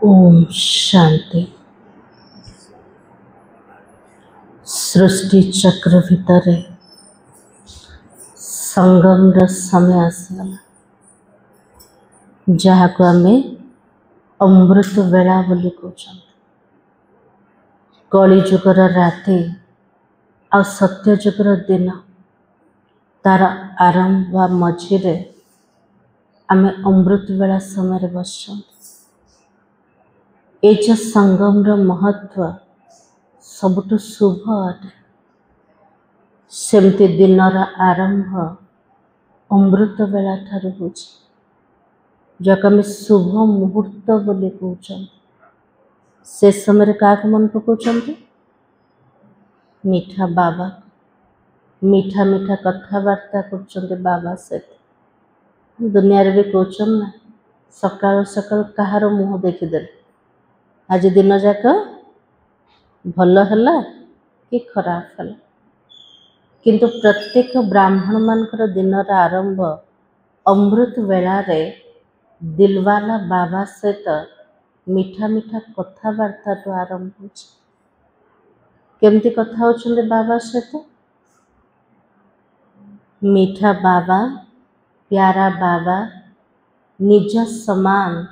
ओम शांति। सृष्टि चक्र भितर संगम समय आसगला जहाँ को आम अमृत बेला बोली कहते। कली जुगर राति आ सत्य जुगर दिन तार आरंभ मझिरे आम अमृत बेला समय बस ये संगम महत्व सबुठ शुभ अटे। सेमती दिनर आरंभ अमृत बेला ठारू होछि जक आम शुभ मुहूर्त बोली कहते। से समय क्या मन पकाउछन्ति? मीठा बाबा मीठा मीठा कथबार्ता कर बाबा सहित। दुनिया भी कहते ना सकाल सकाल कहार मुँह देखीदे आज दिन जाक भल है कि खराब है, किंतु प्रत्येक ब्राह्मण मानकर दिनर आरंभ अमृत बेलारे दिलवाला बाबा सहित मीठा मीठा कथबार्ता तो आरंभ हो। केमती कथा होचंदे बाबा सहित? मीठा बाबा प्यारा बाबा निज समान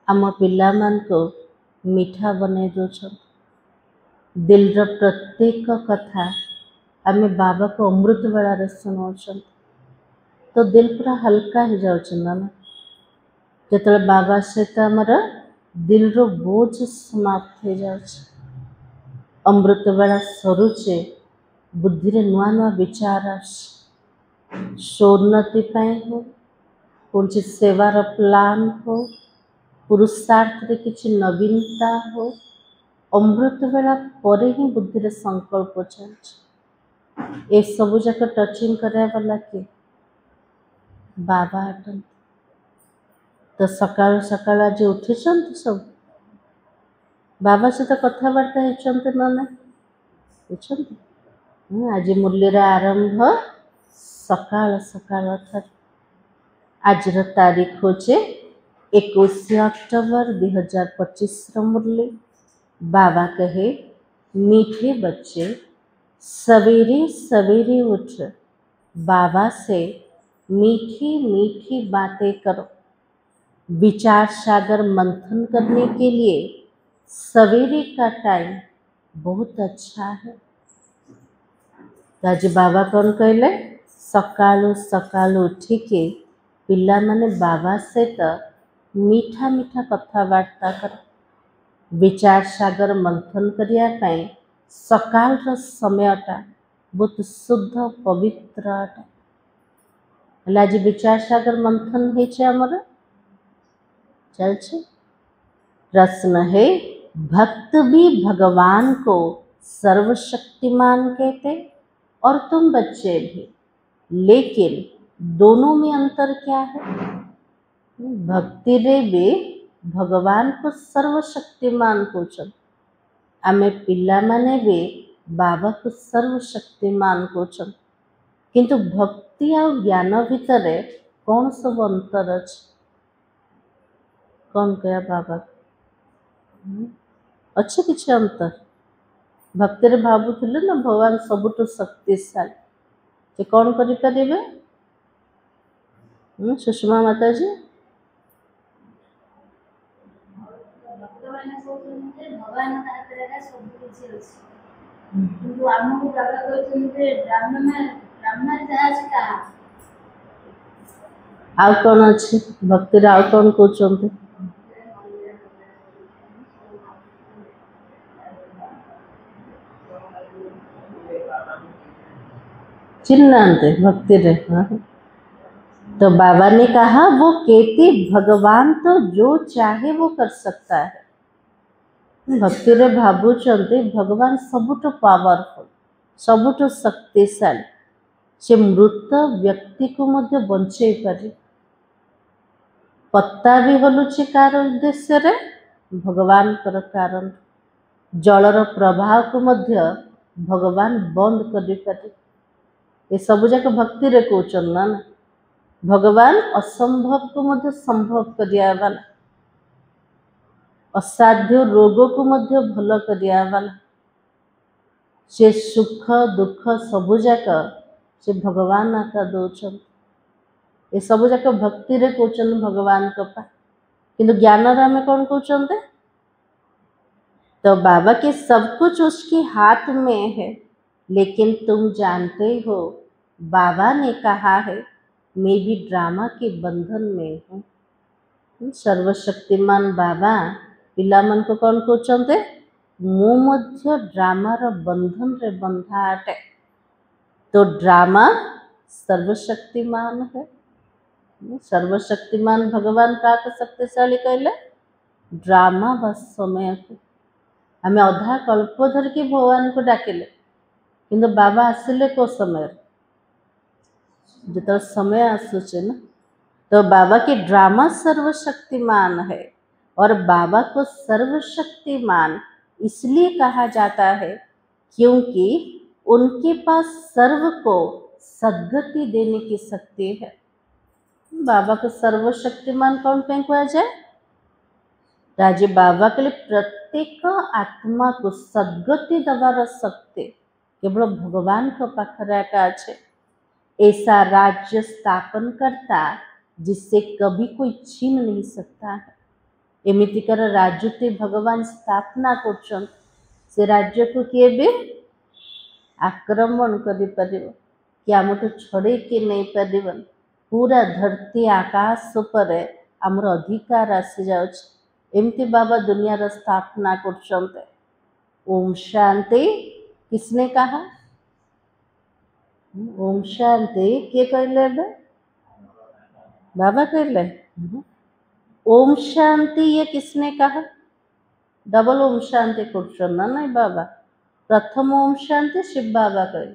आम पिला मान को मीठा बने दौरान दिलर प्रत्येक कथा आम बाबा को अमृत बेला शुणाऊ तो दिल पूरा हल्का हो जाना जो बाबा सहित आमर दिलर बोझ समाप्त हो जा। अमृत बेला सरुचे बुद्धि रे नुआ नुआ विचार सोन्नति हो कौन सेवार प्लान हो पुरुषार्थ रे किसी नवीनता हो अमृत बेला पर ही बुद्धि रे संकल्प चलছে। ए सबु जाक टचिंग करने वाला किए? बाबा अटन। तो सकाल सकाल आज उठी सब बाबा सहित कथबार्ता होती ना ना आज मूल्यर आरंभ सकाल सकाल आज तारीख हूँ 21 अक्टोबर 2025 मूल्य। बाबा कहे मीठे बच्चे सवेरे सवेरे उठ बाबा से मीठी मीठी बातें करो। विचार सागर मंथन करने के लिए सवेरे का टाइम बहुत अच्छा है। आज बाबा कौन कहले सकालू सकालू उठिके पिला माने बाबा सहित मीठा मीठा कथबार्ता कर। विचार सागर मंथन करने सकाल समयटा बहुत शुद्ध पवित्र अटे। आज विचार सागर मंथन होमर चलছে। प्रश्न है भक्त भी भगवान को सर्वशक्तिमान कहते और तुम बच्चे भी, लेकिन दोनों में अंतर क्या है? भक्ति रे भी भगवान को सर्वशक्तिमान कहते आमे पिला माने भी बाबा को सर्वशक्तिमान कहते। किंतु भक्ति और ज्ञान भितर कौन सब अंतर अच्छे? कौन कह बाबा अच्छे किसी अंतर? भक्ति रे भावुले ना भगवान सबुठ शक्तिशाली से कौन करें? सुषमा माता जी आउ कौन अच्छे भक्ति रे आउ कौन कहते? चिन्हांते भक्ति रे। हाँ तो बाबा ने कहा वो कहते भगवान तो जो चाहे वो कर सकता है। भक्ति रे भावुचंते भगवान सबुठ पावरफुल सबुठ शक्तिशाली से मृत व्यक्ति को मध्य बंचे पारे। पत्ता भी हलुचे कार उद्देश्य रे भगवान कर कारण जलर प्रभाव को मध्य भगवान बंद कर पारे। ये सब जाक भक्ति रे कहउछन ना भगवान असंभव को मध्य संभव करिया वाला। असाध्य रोग को मध्य भल करिया वाला से सुख दुख सबुजाक से भगवान आका दौरान ये सबुजाक भक्ति रे कहते भगवान कृपा किंतु ज्ञान आम कौन कहते तो बाबा के सब कुछ उसके हाथ में है, लेकिन तुम जानते हो बाबा ने कहा है मैं भी ड्रामा के बंधन में हूँ। सर्वशक्तिमान बाबा पिला मन को कौन कहते मु मध्य ड्रामार बंधन रे बंधा अटे। तो ड्रामा सर्वशक्तिमान है। सर्वशक्तिमान भगवान का शक्तिशाली कहले ड्रामा व समय को आम अधा कल्प धर के भगवान को डाकिले किंतु बाबा आसिले को समय जो समय आसूचे ना तो बाबा के ड्रामा सर्वशक्तिमान है और बाबा को सर्वशक्तिमान इसलिए कहा जाता है क्योंकि उनके पास सर्व को सद्गति देने की शक्ति है। बाबा को सर्वशक्तिमान कौन पे कहा जाए राजे बाबा के लिए प्रत्येक आत्मा को सद्गति दबार शक्ति केवल भगवान को पाखरे का है। ऐसा राज्य स्थापन करता जिससे कभी कोई छीन नहीं सकता है। एमितिकर राज्य भगवान स्थापना कर से राज्य को किए भी आक्रमण कर आम तो छड़े के नहीं पार पूरा धरती आकाश पर आमर अधिकार आसी जामती बाबा दुनिया स्थापना कर। ओम शांति किसने कहा ओम शांति किए कहले बाबा कहले ओम शांति ये किसने कहा डबल ओम शांति कर नहीं बाबा प्रथम ओम शांति शिव बाबा कहले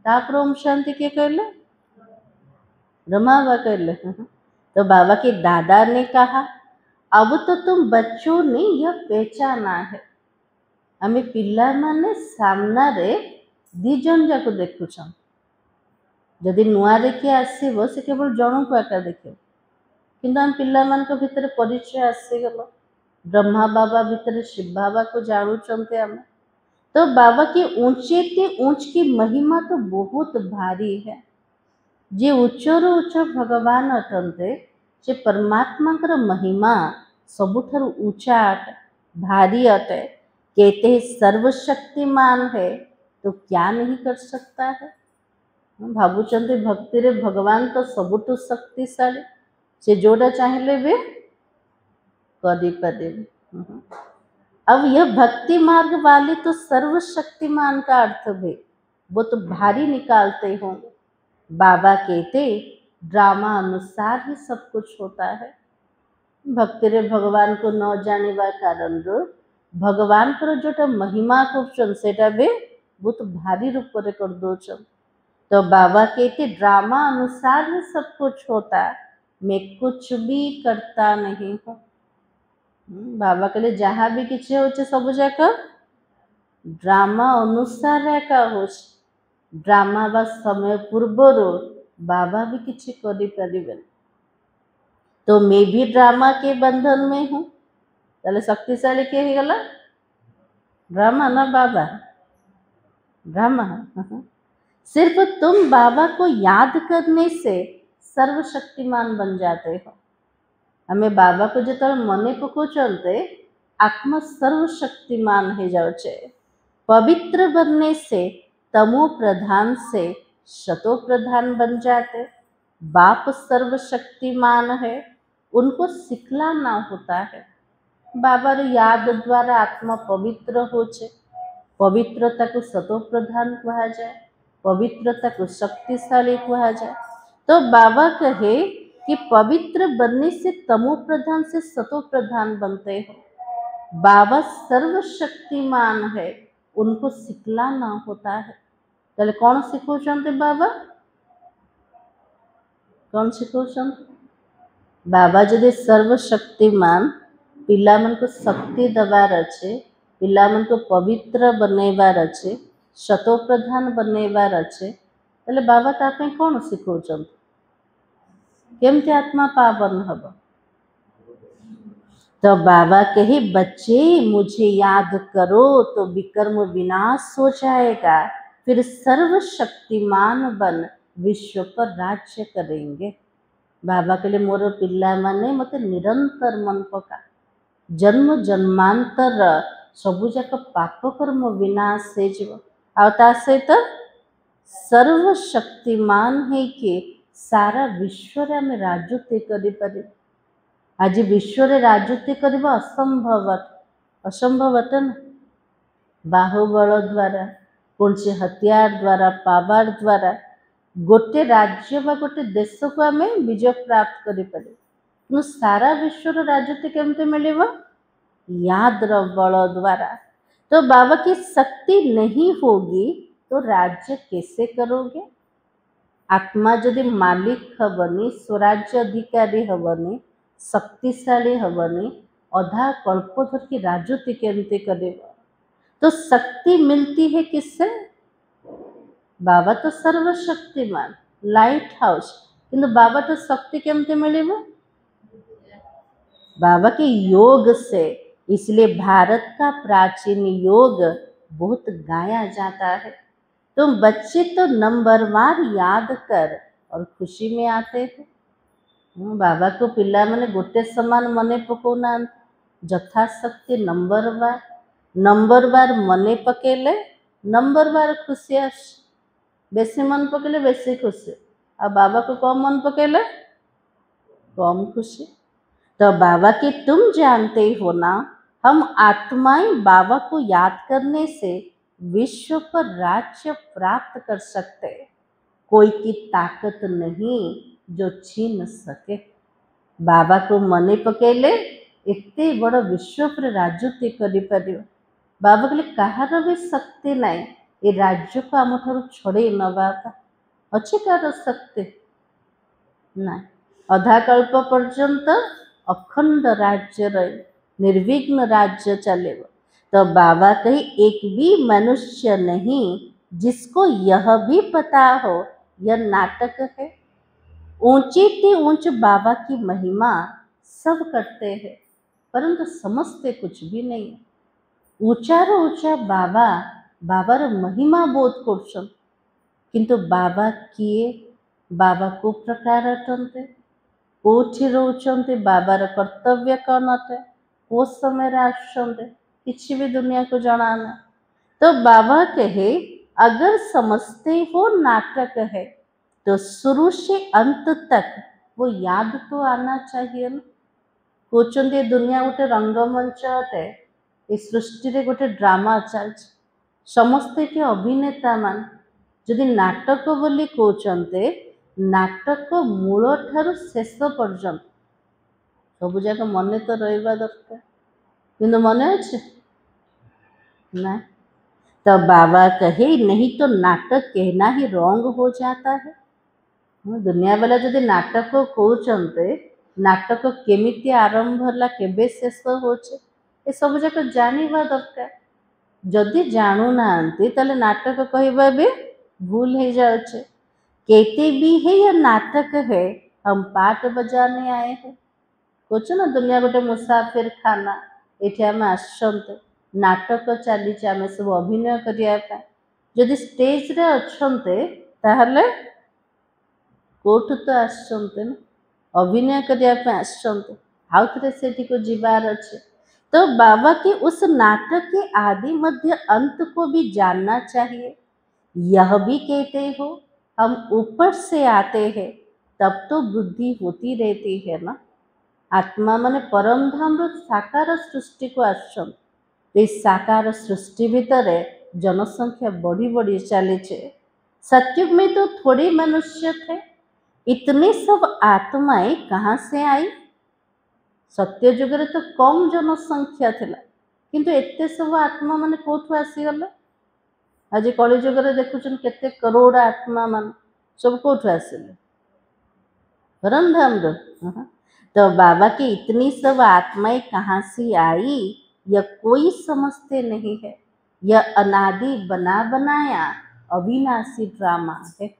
तापर ओम शांति के कहले ब्रह्मा बाबा कहले। तो बाबा के दादा ने कहा अब तो तुम बच्चों ने यह पहचाना है आम पिला माने सामना रे दी जन जाक देखुछ जदि नुआ देखी आसब से केवल जन को आका देखे किंतु आम पिला मान भितर परिचय आसीगल ब्रह्मा बाबा भितर शिव बाबा को जानूचंते आम। तो बाबा की ऊंचे ते ऊंच की महिमा तो बहुत भारी है। जे उच्चर उच्च भगवान अटंते से परमात्मा महिमा सबुठारु ऊंचा अटे भारी अटे कहते सर्वशक्तिमान है तो क्या नहीं कर सकता है। भावुचंते भक्ति रे भगवान तो सबुठु शक्तिशाली से जोड़ा चाहिए भी करी। अब यह भक्ति मार्ग वाले तो सर्वशक्तिमान का अर्थ भी वो तो भारी निकालते होंगे। बाबा कहते ड्रामा अनुसार ही सब कुछ होता है। भक्ति रे भगवान को न जाने कारण भगवान को जोटा महिमा कर सेटा भी बहुत भारी रूप रे कर दोचन। तो बाबा कहते ड्रामा अनुसार ही सब कुछ होता मैं कुछ भी करता नहीं हूँ। बाबा कहले जहाँ भी किसी हो सब जाक ड्रामा अनुसार एका हो ड्रामा बा समय पूर्वर बाबा भी किसी करें। तो मैं भी ड्रामा के बंधन में हूँ ताले शक्तिशाली के ही गला ड्रामा ना बाबा ड्रामा। सिर्फ तुम बाबा को याद करने से सर्वशक्तिमान बन जाते हो। हमें बाबा को जो मने पकाते आत्मा सर्वशक्तिमान हो जाए। पवित्र बनने से तमो प्रधान से शतो प्रधान बन जाते। बाप सर्वशक्तिमान है उनको सिखलाना होता है। बाबा याद द्वारा आत्मा पवित्र हो पवित्रता को शतो प्रधान कहा जाए पवित्रता को शक्तिशाली कहा जाए। तो बाबा कहे कि पवित्र बनने से तमो प्रधान से सतो प्रधान बनते हो। बाबा सर्वशक्तिमान है उनको सिखलाना होता है। तो कौन सिखौते बाबा कौन सिखौते बाबा जदि सर्वशक्तिमान पिला मन को शक्ति दबार अच्छे पिला मन को पवित्र बनैबार अच्छे शतो प्रधान बनैबार अच्छे ताले बाबा तापे कौन सिखौते केमती आत्मा पावन हम। तो बाबा कहे बच्चे मुझे याद करो तो विकर्म विनाश हो जाएगा, फिर सर्वशक्तिमान बन विश्व पर राज्य करेंगे। बाबा कहले मोर पिला माने मते निरंतर मन पका, जन्म जन्मांतर सबुजाक पाप कर्म विनाश हो जिवो, आ ता सहित सर्वशक्तिमान है कि सारा विश्व रे आमे राजत्व करि पारि। आज विश्व रे राजत्व करबा असंभव, असंभव अटे ना, बाहुबल द्वारा कौन से हथियार द्वारा पावर द्वारा गोटे राज्य बा गोटे देश को आम विजय प्राप्त करें, सारा विश्व राजत्व केमती मिलिबो? याद रो बल द्वारा। तो बाबा की शक्ति नहीं होगी तो राज्य कैसे करोगे? आत्मा जदि मालिक हबनी, स्वराज्य अधिकारी हबनी, शक्तिशाली हबनी, अधा कल्प धर की राजत्व केमती करेगा? तो शक्ति मिलती है किससे? बाबा तो सर्वशक्तिमान लाइट हाउस, किंतु बाबा तो शक्ति केमती मिलेगा? बाबा के योग से। इसलिए भारत का प्राचीन योग बहुत गाया जाता है। तो बच्चे तो नंबरवार याद कर और खुशी में आते हैं। बाबा को पिला माने गोटे समान मने पकोना, यथाशक्ति नंबरवार मने पकेले नंबरवार खुशी आस, बेसी मन पकेले बेसी खुशी, आ बाबा को कम मन पकेले कम खुशी। तो बाबा के तुम जानते हो ना, हम आत्माएं बाबा को याद करने से विश्व पर राज्य प्राप्त कर सकते, कोई की ताकत नहीं जो छीन सके। बाबा को मने पकेले एते बड़ विश्व पर राजत्व करि परियो। बाबा कहले कहार भी शक्ति नहीं ये राज्य को आम ठारू छड़े नवा अच्छे कार शक्ति ना। अधा कल्प पर्यंत अखंड राज्य रहे, निर्विघ्न राज्य चले। तो बाबा कही एक भी मनुष्य नहीं जिसको यह भी पता हो यह नाटक है। ऊंची थी ऊंच बाबा की महिमा सब करते हैं, परंतु समझते कुछ भी नहीं। ऊंचार ऊंचा बाबा बाबार महिमा बोध कर, किंतु बाबा किए, बाबा को प्रकार अटंते, कोठी रोचंते, बाबार कर्तव्य कौन अटे, को समय आसुचंते, किसी भी दुनिया को जना ना। तो बाबा कहे अगर समझते हो नाटक है तो शुरू से अंत तक वो याद तो आना चाहिए ना। कहते दुनिया गोटे रंगमंच अटे, इस सृष्टि रे गोटे ड्रामा चल, समस्ते के अभिनेता मान जदि नाटक बोली कहते, नाटक मूल ठारू शेष पर्यंत सब जाक मन तो रहा दरकार, किंतु मन अच्छे ना। तो बाबा कहे नहीं तो नाटक कहना ही रॉन्ग हो जाता है। दुनिया वाला जदि नाटक कहते, नाटक केमिति आरंभ है केबे शेष होचे ए सब जाक जानिबा दरकार। जदि जानू नांती ताले नाटक कहबा भी भूल हो जाए। कहते भी है यह नाटक है, हम पाठ बजाने आए हैं। कुछ ना दुनिया गोटे मुसाफिर खाना, ये आम आसते नाटक चली आम सब अभिनय करने, जदि स्टेज रे अच्छे ताहले कोठु तो आसते ना अभिनय करने आसते, आउ थे से को जीवार अच्छे। तो बाबा के उस नाटक के आदि मध्य अंत को भी जानना चाहिए। यह भी कहते हो हम ऊपर से आते हैं तब तो बुद्धि होती रहती है ना। आत्मा माने परम धाम साकार सृष्टि को आसछन, इस साकार सृष्टि भितर जनसंख्या बढ़ी बढ़ी चली। सत्युग में तो थोड़े मनुष्य थे, इतने सब आत्माएं कहाँ से आई? सत्ययुग रे तो कम जनसंख्या थिला, किंतु एते सब आत्मा माने कोठु आसीगले? आज कलिजुग रे देखुछन केते करोड़ आत्मा मान सब कोठु आसिले? परमधाम रो। तो बाबा की इतनी सब आत्माएं कहाँ से आई यह कोई समझते नहीं है। यह अनादि बना बनाया अविनाशी ड्रामा है।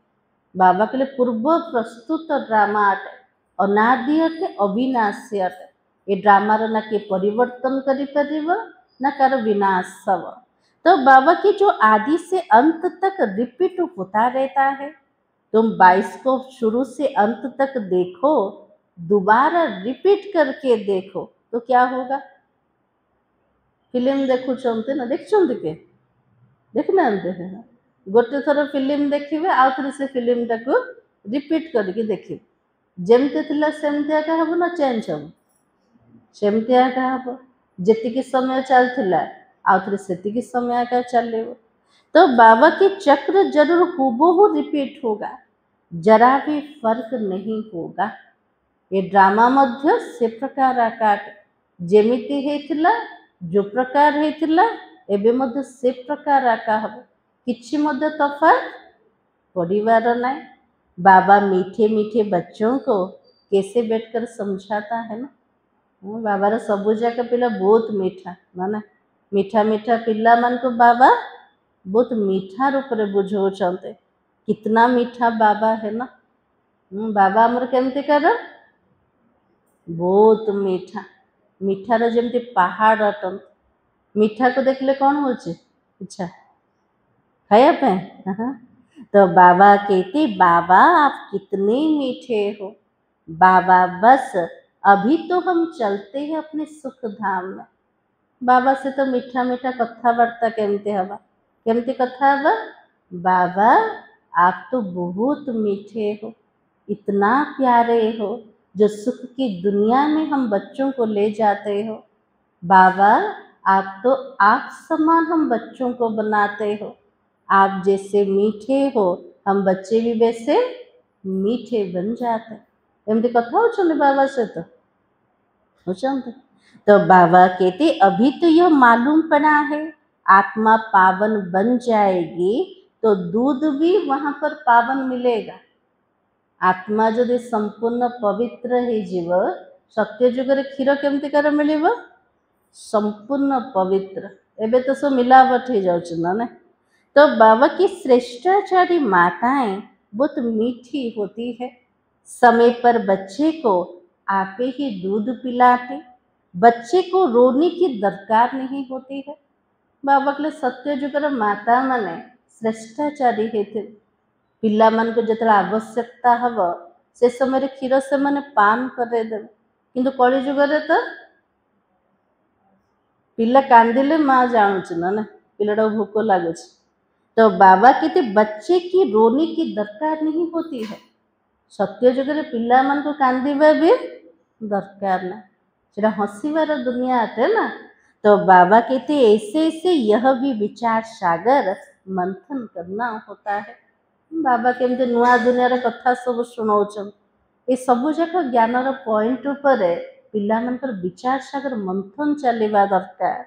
बाबा के लिए पूर्व प्रस्तुत ड्रामा अटे, अनादि अटे, अविनाशी अटे। ये ड्रामार ना किए परिवर्तन करिपर ना कार विनाश हब। तो बाबा की जो आदि से अंत तक रिपीट होता रहता है। तुम 22 को शुरू से अंत तक देखो, दोबारा रिपीट करके देखो तो क्या होगा। फिल्म देखुंटे ना देखते के देखना गोटे थर फिल्म देखिए आउ थे से फिल्म टाक रिपीट करके देखिए जमती थिला सेमती आका हब ना चेंज हब सेमती आका हब जेतिकी समय चलता आउ थे सेतिकी समय आका चलो। तो बाबा के चक्र जरूर हूबहू रिपीट होगा, जरा भी फर्क नहीं होगा। ये ड्रामा मध्य से प्रकार आकार जेमिति हेतिला जो प्रकार हेतिला एबे मध्य से प्रकार आका हब किछि मध्य तफात पड़िबार नाई। बाबा मीठे मीठे बच्चों को कैसे बैठकर समझाता है ना। बाबार सबू जाक पिला बहुत मीठा ना मीठा मीठा पिला मान को बाबा बहुत मीठा रूप में बुझाते कितना मीठा बाबा है ना। बाबा आमर केमती कर बहुत मीठा मीठार जमती पहाड़ अटन मीठा को देखले कौन हो इच्छा खायापे। तो बाबा कहते बाबा आप कितने मीठे हो बाबा, बस अभी तो हम चलते हैं अपने सुख धाम में। बाबा से तो मीठा मीठा कथबार्ता केमती हवा केमती कथा हवा। बाबा आप तो बहुत मीठे हो, इतना प्यारे हो, जो सुख की दुनिया में हम बच्चों को ले जाते हो। बाबा आप तो आग समान हम बच्चों को बनाते हो, आप जैसे मीठे हो हम बच्चे भी वैसे मीठे बन जाते। एमती कथा होचंदी बाबा से तो होचंदी। तो बाबा कहते अभी तो यह मालूम पड़ा है आत्मा पावन बन जाएगी तो दूध भी वहां पर पावन मिलेगा। आत्मा जदि संपूर्ण पवित्र हो सत्य जुगर क्षीर केमती कर मिल संपूर्ण पवित्र एबे तो सब मिलावट हो जाए। तो बाबा की श्रेष्ठाचारी माताएं बहुत मीठी होती है, समय पर बच्चे को आपे ही दूध पिलाते, बच्चे को रोने की दरकार नहीं होती है। बाबा के सत्य जुगर माता माने श्रेष्ठाचारी होते पिला मान को जो आवश्यकता हम से समय क्षीर से मैंने पान करदे किंतु कली जुगर तो पिला कांदिले माँ जानूची ना पिलाटा भोक लगुच। तो बाबा कहते बच्चे की रोने की दरकार नहीं होती है, सत्य जुगर पिला मान को कांदिबा भी दरकार ना सेटा हसीबार दुनिया आते ना। तो बाबा कहते ऐसे ऐसे यह भी विचार सागर मंथन करना होता है। बाबा केमती नुआ दुनिया कथा सब शुणाउछन ये सबू जाक ज्ञानर पॉइंट उपर पिला मनकर विचार सागर मंथन चलवा दरकार।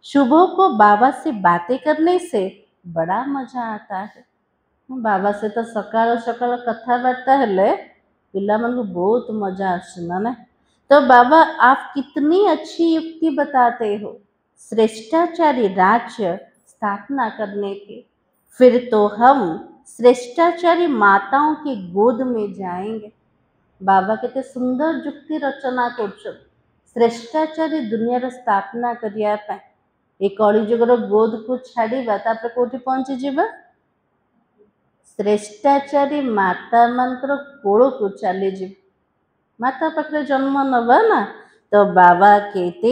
शुभों को बाबा से बातें करने से बड़ा मजा आता है। बाबा से तो सकाल सकाल कथबार्ता हेले पिला मन को बहुत मजा आसना ना। तो बाबा आप कितनी अच्छी युक्ति बताते हो श्रेष्ठाचारी राज्य स्थापना करने के, फिर तो हम श्रेष्ठाचारी माताओं की गोद में जाएंगे। बाबा कहते सुंदर युक्ति रचना कर श्रेष्ठाचारी दुनिया स्थापना करिया ये कलिजुगर गोद को छाड़ा तापर कौटी पहुँची जावा श्रेष्ठाचारी माता मानकर कोल को चली माता पाखे जन्म नवा ना। तो बाबा कहते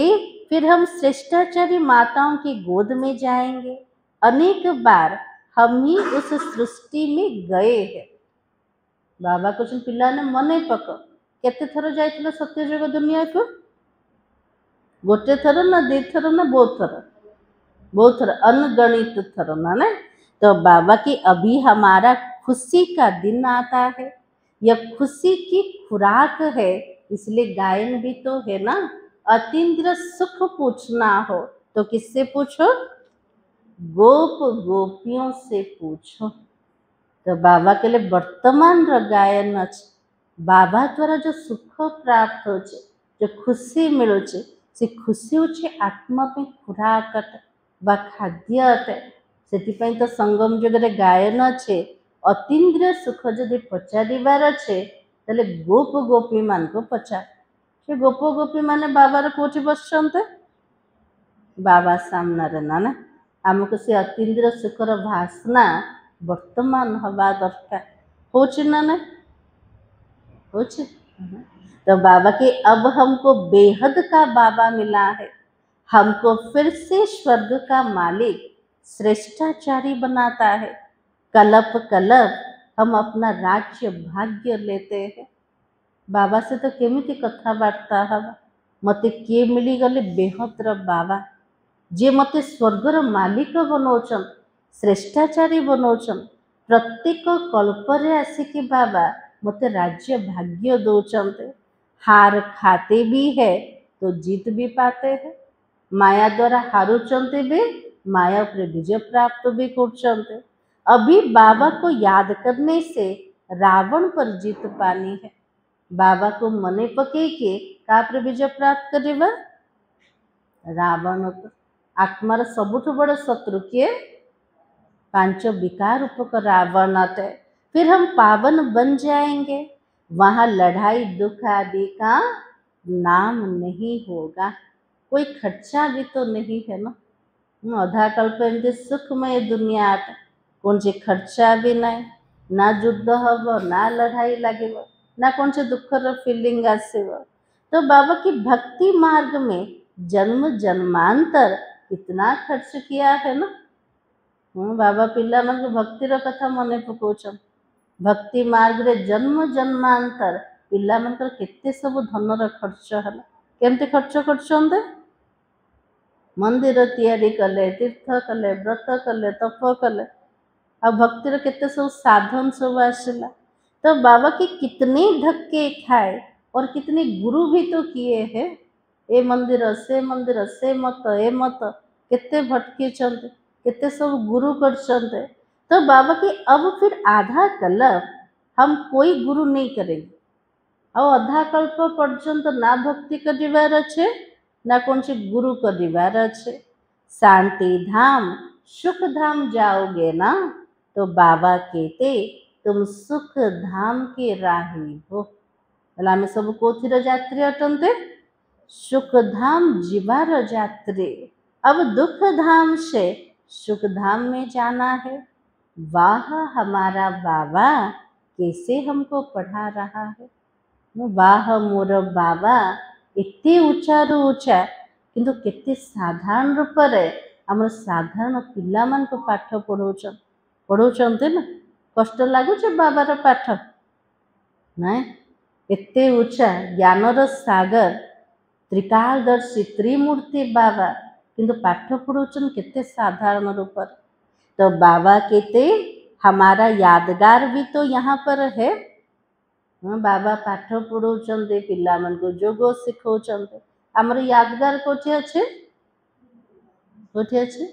फिर हम श्रेष्ठाचारी माताओं की गोद में जाएंगे। अनेक बार हम ही उस सृष्टि में गए हैं। बाबा कुछ पिला ने मने पक केते थर जाइथिलो सत्यजुग दुनिया को गोटे थर ना दी थर ना बहुत थर अनगणित थर ना। तो बाबा की अभी हमारा खुशी का दिन आता है, यह खुशी की खुराक है, इसलिए गायन भी तो है ना। अतीन्द्र सुख पूछना हो तो किससे पूछो गोप गोपियों से पूछो। तो बाबा के लिए वर्तमान गायन अच्छे बाबा द्वारा जो सुख प्राप्त हो जो खुशी मिलू से खुशी होचे आत्मा पे खुराक बा खाद्य अटे। से तो संगम जुगरे गायन अच्छे अतीन्द्रिय सुख जदि पचारिबार अच्छे ताले गोप गोपी मान को पचार से गोप गोपी माने बाबार कोठी बसचंते बाबा सामने ना ना आमको से अतीन्द्र सुखर भासना वर्तमान हवा दरकार होची ना ना होची। तो बाबा के अब हमको बेहद का बाबा मिला है, हमको फिर से स्वर्ग का मालिक श्रेष्ठाचारी बनाता है। कलप कलप हम अपना राज्य भाग्य लेते हैं। बाबा से तो केमिति कथबार्ता हवा मते किए मिली गले बेहतर बाबा जे मते स्वर्गर मालिक बनौछन श्रेष्ठाचारी बनौछन प्रत्येक कल्परे आसिकी बाबा मते राज्य भाग्य दौचंते। हार खाते भी है तो जीत भी पाते हैं, माया द्वारा हारुचंते भी माया पर विजय प्राप्त भी करचंते। अभी बाबा को याद करने से रावण पर जीत पानी है। बाबा को मने पके के कापर विजय प्राप्त करेगा रावण पर। आत्मार सबुठ बड़ शत्रु किए पांच विकार रूपक रावण है। फिर हम पावन बन जाएंगे, वहां लड़ाई दुख आदि का नाम नहीं होगा, कोई खर्चा भी तो नहीं है ना। अधा कल्प एमती सुखमय दुनिया कौन से खर्चा भी नहीं, ना युद्ध हम ना लड़ाई लगे ना कौन से दुखर फीलिंग आसव। तो बाबा की भक्ति मार्ग में जन्म जन्मांतर कितना खर्च किया है ना। बाबा पिला मन भक्तिर कथा मने पकाउछन, भक्ति मार्ग रे जन्म जन्मांतर पिला मन केते सब धनर खर्च है, केमते खर्च करछंदे मंदिर तैयारी कले तीर्थ कले व्रत कले तप कले आ भक्तिर केते सब साधन सब आसला। तो बाबा के कितने धक्के खाए और कितने गुरु भी तो किए हैं। ए मंदिर से मत ए मत केते भटके चंदे केते सब गुरु करचंदे। तो बाबा के अब फिर आधा कल्प हम कोई गुरु नहीं करेंगे और आधा कल्प पर्यंत ना भक्ति करिवार अच्छे ना कौन से गुरु करिवार अच्छे। शांति धाम सुख धाम जाओगे ना तो बाबा कहते तुम सुख धाम के राही हो। बोला आम सब कोथिर यात्री अटंते सुख धाम जीवार यात्री। अब दुख धाम से सुख धाम में जाना है। वाह हमारा बाबा कैसे हमको पढ़ा रहा है। वाह मोर बाबा एते ऊंचा रु ऊंचा किंतु केते साधारण रूप रे आम साधारण पिला मान को पाठ पढ़ौचंते ना। कष्ट लगुच बाबार पाठ ना एते ऊंचा ज्ञानर सागर त्रिकालदर्शी त्रिमूर्ति बाबा किंतु पाठ पढ़ौचन केते साधारण रूप। तो बाबा कहते हमारा यादगार भी तो यहाँ पर है। बाबा पाठ पढ़ौचंदे पिला मन को जोग सिखौचंदे। आमर यादगार कोठी अच्छे कोठी अच्छे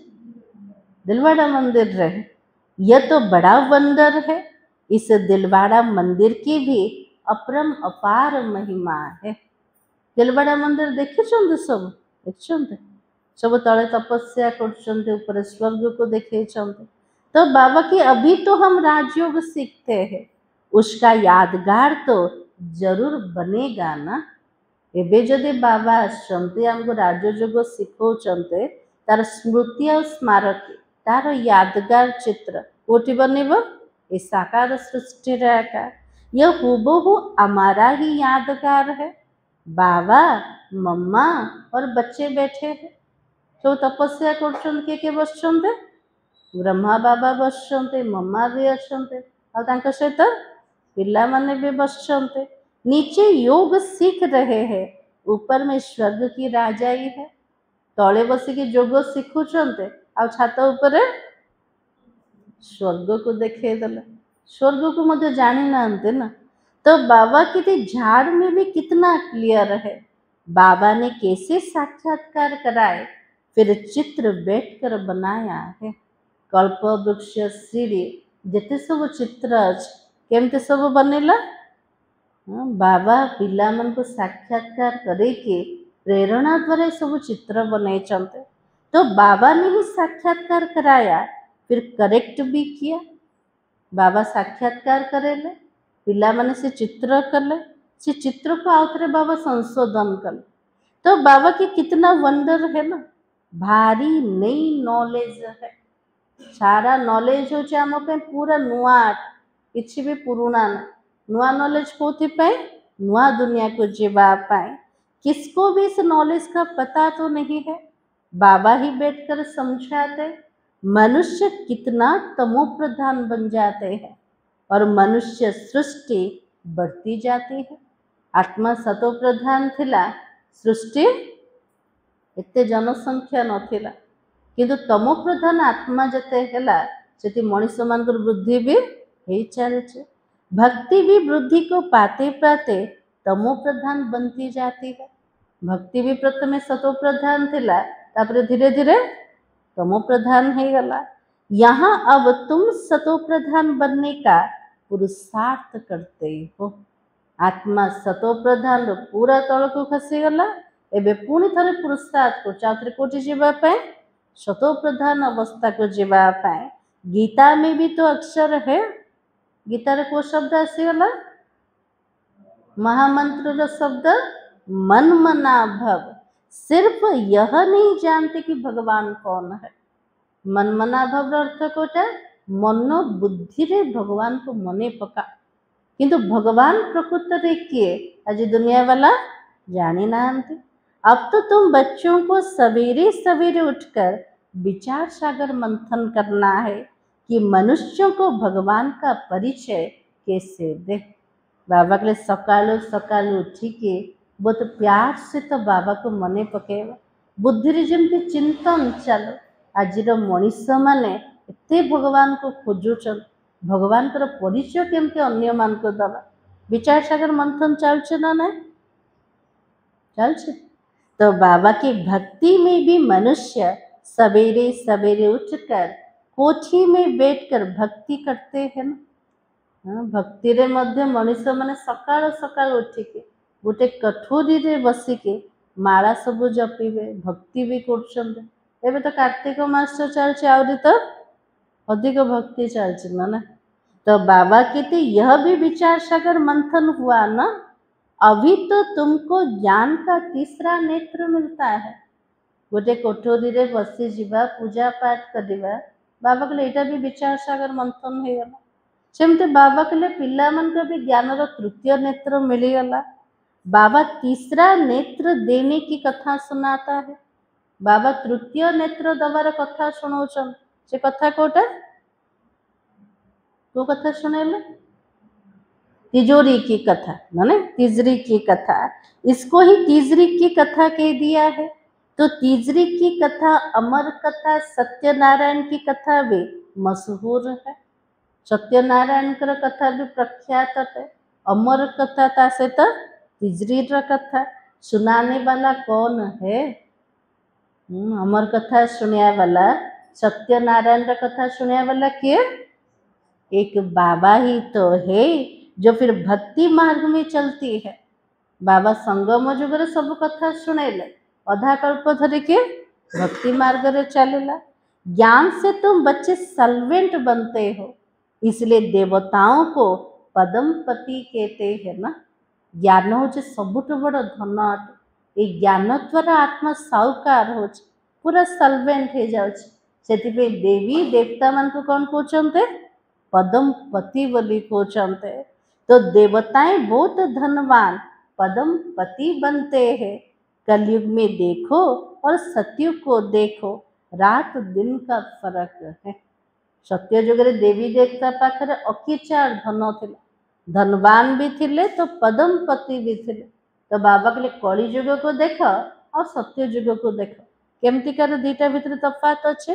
दिलवाड़ा मंदिर रहे। यह तो बड़ा वंडर है। इस दिलवाड़ा मंदिर की भी अपरम अपार महिमा है। दिलवाड़ा मंदिर देखे सब देखते सब तले तपस्या कर ऊपर स्वर्ग को देखे। तो बाबा की अभी तो हम राजयोग सीखते हैं, उसका यादगार तो जरूर बनेगा ना। एबे जदि बाबा आसते आमको राजयोग शिखौचंते तार स्मृति और स्मारक तार यादगार चित्र कोटि बनेब ए साकार सृष्टि एका। यह हुबहू हमारा ही यादगार है। बाबा मम्मा और बच्चे बैठे हैं तो तपस्या कर के बसचंते ब्रह्मा बाबा बसचंते मम्मा भी अच्छे और तांका सहित पिला माने भी बसचंते। नीचे योग सीख रहे हैं, ऊपर में स्वर्ग की राजाई है। तले बसिकी जोग शिखुचंते आ छात ऊपर स्वर्ग को देखे देले। स्वर्ग को मध्य जानी नांते ना। तो बाबा की झाड़ में भी कितना क्लियर है। बाबा ने कैसे साक्षात्कार कराए फिर चित्र बैठकर बनाया है। कल्प वृक्ष सीढ़ी जिते सब चित्र अच्छे केमते सब बनेला। बाबा पिला मन को साक्षात्कार करे के प्रेरणा द्वारा सब चित्र बनाई। तो बाबा ने ही साक्षात्कार कराया फिर करेक्ट भी किया। बाबा साक्षात्कार करेले पिला माने से चित्र कले से चित्र को आउ थे बाबा संशोधन कले। तो बाबा की कितना वंडर है ना, भारी नई नॉलेज है। सारा नॉलेज हो आम पूरा नुआ, किसी भी पुराना ना, नुआ नॉलेज कौन नुआ दुनिया को जीवापाई। किसको भी इस नॉलेज का पता तो नहीं है, बाबा ही बैठकर समझाते। मनुष्य कितना तमो प्रधान बन जाते हैं और मनुष्य सृष्टि बढ़ती जाती है। आत्मा सतो प्रधान थिला, सृष्टि एते जनसंख्या नथिला, किंतु तमो प्रधान आत्मा जते हैला सेति मनुष्य मानकर वृद्धि भी हो चलছে। भक्ति भी वृद्धि को पाते पाते तमो प्रधान बनती जाती है। भक्ति भी प्रथमे सतो प्रधान थिला, तापर धीरे धीरे तमो प्रधान हो गला। यहाँ अब तुम सतो प्रधान बनने का पुरुषार्थ करते हो। आत्मा सतो प्रधान रो पूरा तल को खसी गला, एबे पुणी थरे पुरुषार्थ को चाउथरे कोठी जीवा पाए सतो प्रधान अवस्था को जीवा पाए। गीता में भी तो अक्षर है, गीता रे को शब्द आसीगला महामंत्र रो शब्द मन मना भव। सिर्फ यह नहीं जानते कि भगवान कौन है। मन मना भव अर्थ कोटा मन बुद्धि रे भगवान को मने पका, किंतु भगवान प्रकृत रे किए आज दुनिया वाला जानी नांती। अब तो तुम बच्चों को सवेरे सवेरे उठकर विचार सागर मंथन करना है कि मनुष्यों को भगवान का परिचय कैसे दे। बाबा के सकालू सकालू उठिके बहुत प्यार से तो बाबा को मने पकेवा। बुद्धि रे जमती चिंतन चलो आज मनीष माने एते भगवान को खोजुचन, भगवान कर परिचय केमती अन्य मान को दबा। विचार सागर मंथन चलছে ना ना चलছে। तो बाबा की भक्ति में भी मनुष्य सवेरे सवेरे उठकर कोठी में बैठकर भक्ति करते हैं ना। हाँ, भक्ति रे मध्य मनुष्य माने सकाळ सकाळ उठिके गोटे कठोरी रे बसिके माला सब जपिबे, भक्ति भी करछन्ते। एबे तो कार्तिक मास चलছে, आउरी तो अधिक भक्ति चलছে ना ना। तो बाबा कहते यह भी विचार सागर मंथन हुआ ना, अभी तो तुमको ज्ञान का तीसरा नेत्र मिलता है। गोटे कोठरी रे बसी जीवा पूजा पाठ करिबा, बाबा कहले एटा भी विचार सागर मंथन हो गला। सेमते बाबा कहले पिला मन को भी ज्ञान रो तृतीय नेत्र मिली गला। बाबा तीसरा नेत्र देने की कथा सुनाता है। बाबा तृतीय नेत्र दबार कथा सुनाउछन। से कथा कोटा वो कथा सुनेले तिजोरी की कथा माने तिजरी की कथा, इसको ही तीजरी की कथा कह दिया है। तो तीजरी की कथा अमर कथा सत्यनारायण की कथा भी मशहूर है। सत्यनारायण कर कथा भी प्रख्यात है। अमर कथा ता से तो तीजरी र कथा सुनाने वाला कौन है? अमर कथा सुनया वाला सत्यनारायण र कथा सुनया वाला के एक बाबा ही तो है जो फिर भक्ति मार्ग में चलती है। बाबा संगम जुगर सब कथा सुनेले, अधा कल्प धरि के भक्ति मार्ग रे चलेला। ज्ञान से तुम बच्चे सल्वेंट बनते हो, इसलिए देवताओं को पदमपति कहते हैं ना। ज्ञान हूँ सबुठ बड़ धन अटे। ये ज्ञान द्वारा आत्मा साउकार हो पूरा सल्वेंट हो जाए। देवी देवता मान को कौन कहते? पदमपति बोली कहते। तो देवताएं बहुत धनवान पदमपति बनते हैं। कलयुग में देखो और सतयुग को देखो, रात दिन का फर्क है। सत्य जुगरे देवी देवता पाखरे अकिचार धन थिला, धनवान भी थिले तो पदमपति भी थिले। तो बाबा कहले कली जुग को देख और सत्य जुग को देख, केमती कर दीटा भितर तफात अच्छे,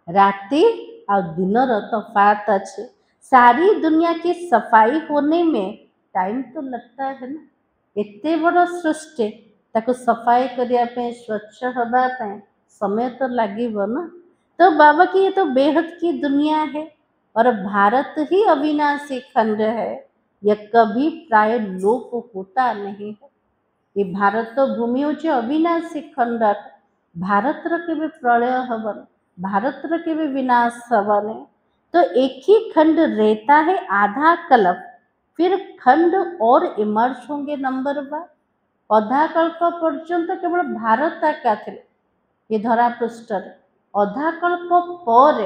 राति और दिनर तफात अच्छे। सारी दुनिया की सफाई होने में टाइम तो लगता है ना। एते बड़ सृष्टि ताको सफाई करिया पे स्वच्छ हवा पे समय तो लागिबो ना। तो बाबा की ये तो बेहद की दुनिया है और भारत ही अविनाशी खंड है। यह कभी प्राय लोप होता नहीं है। ये भारत तो भूमि होची अविनाशी खंड। भारत र केबे प्रलय हबन, भारत र केबे विनाश हबन। तो एक ही खंड रहता है आधा कल्प, फिर खंड और इमर्ज होंगे। नंबर 1, अधा कल्प पर्यंत केवल भारत एका थे ये धरा पृष्ठ। अधा कल्प पर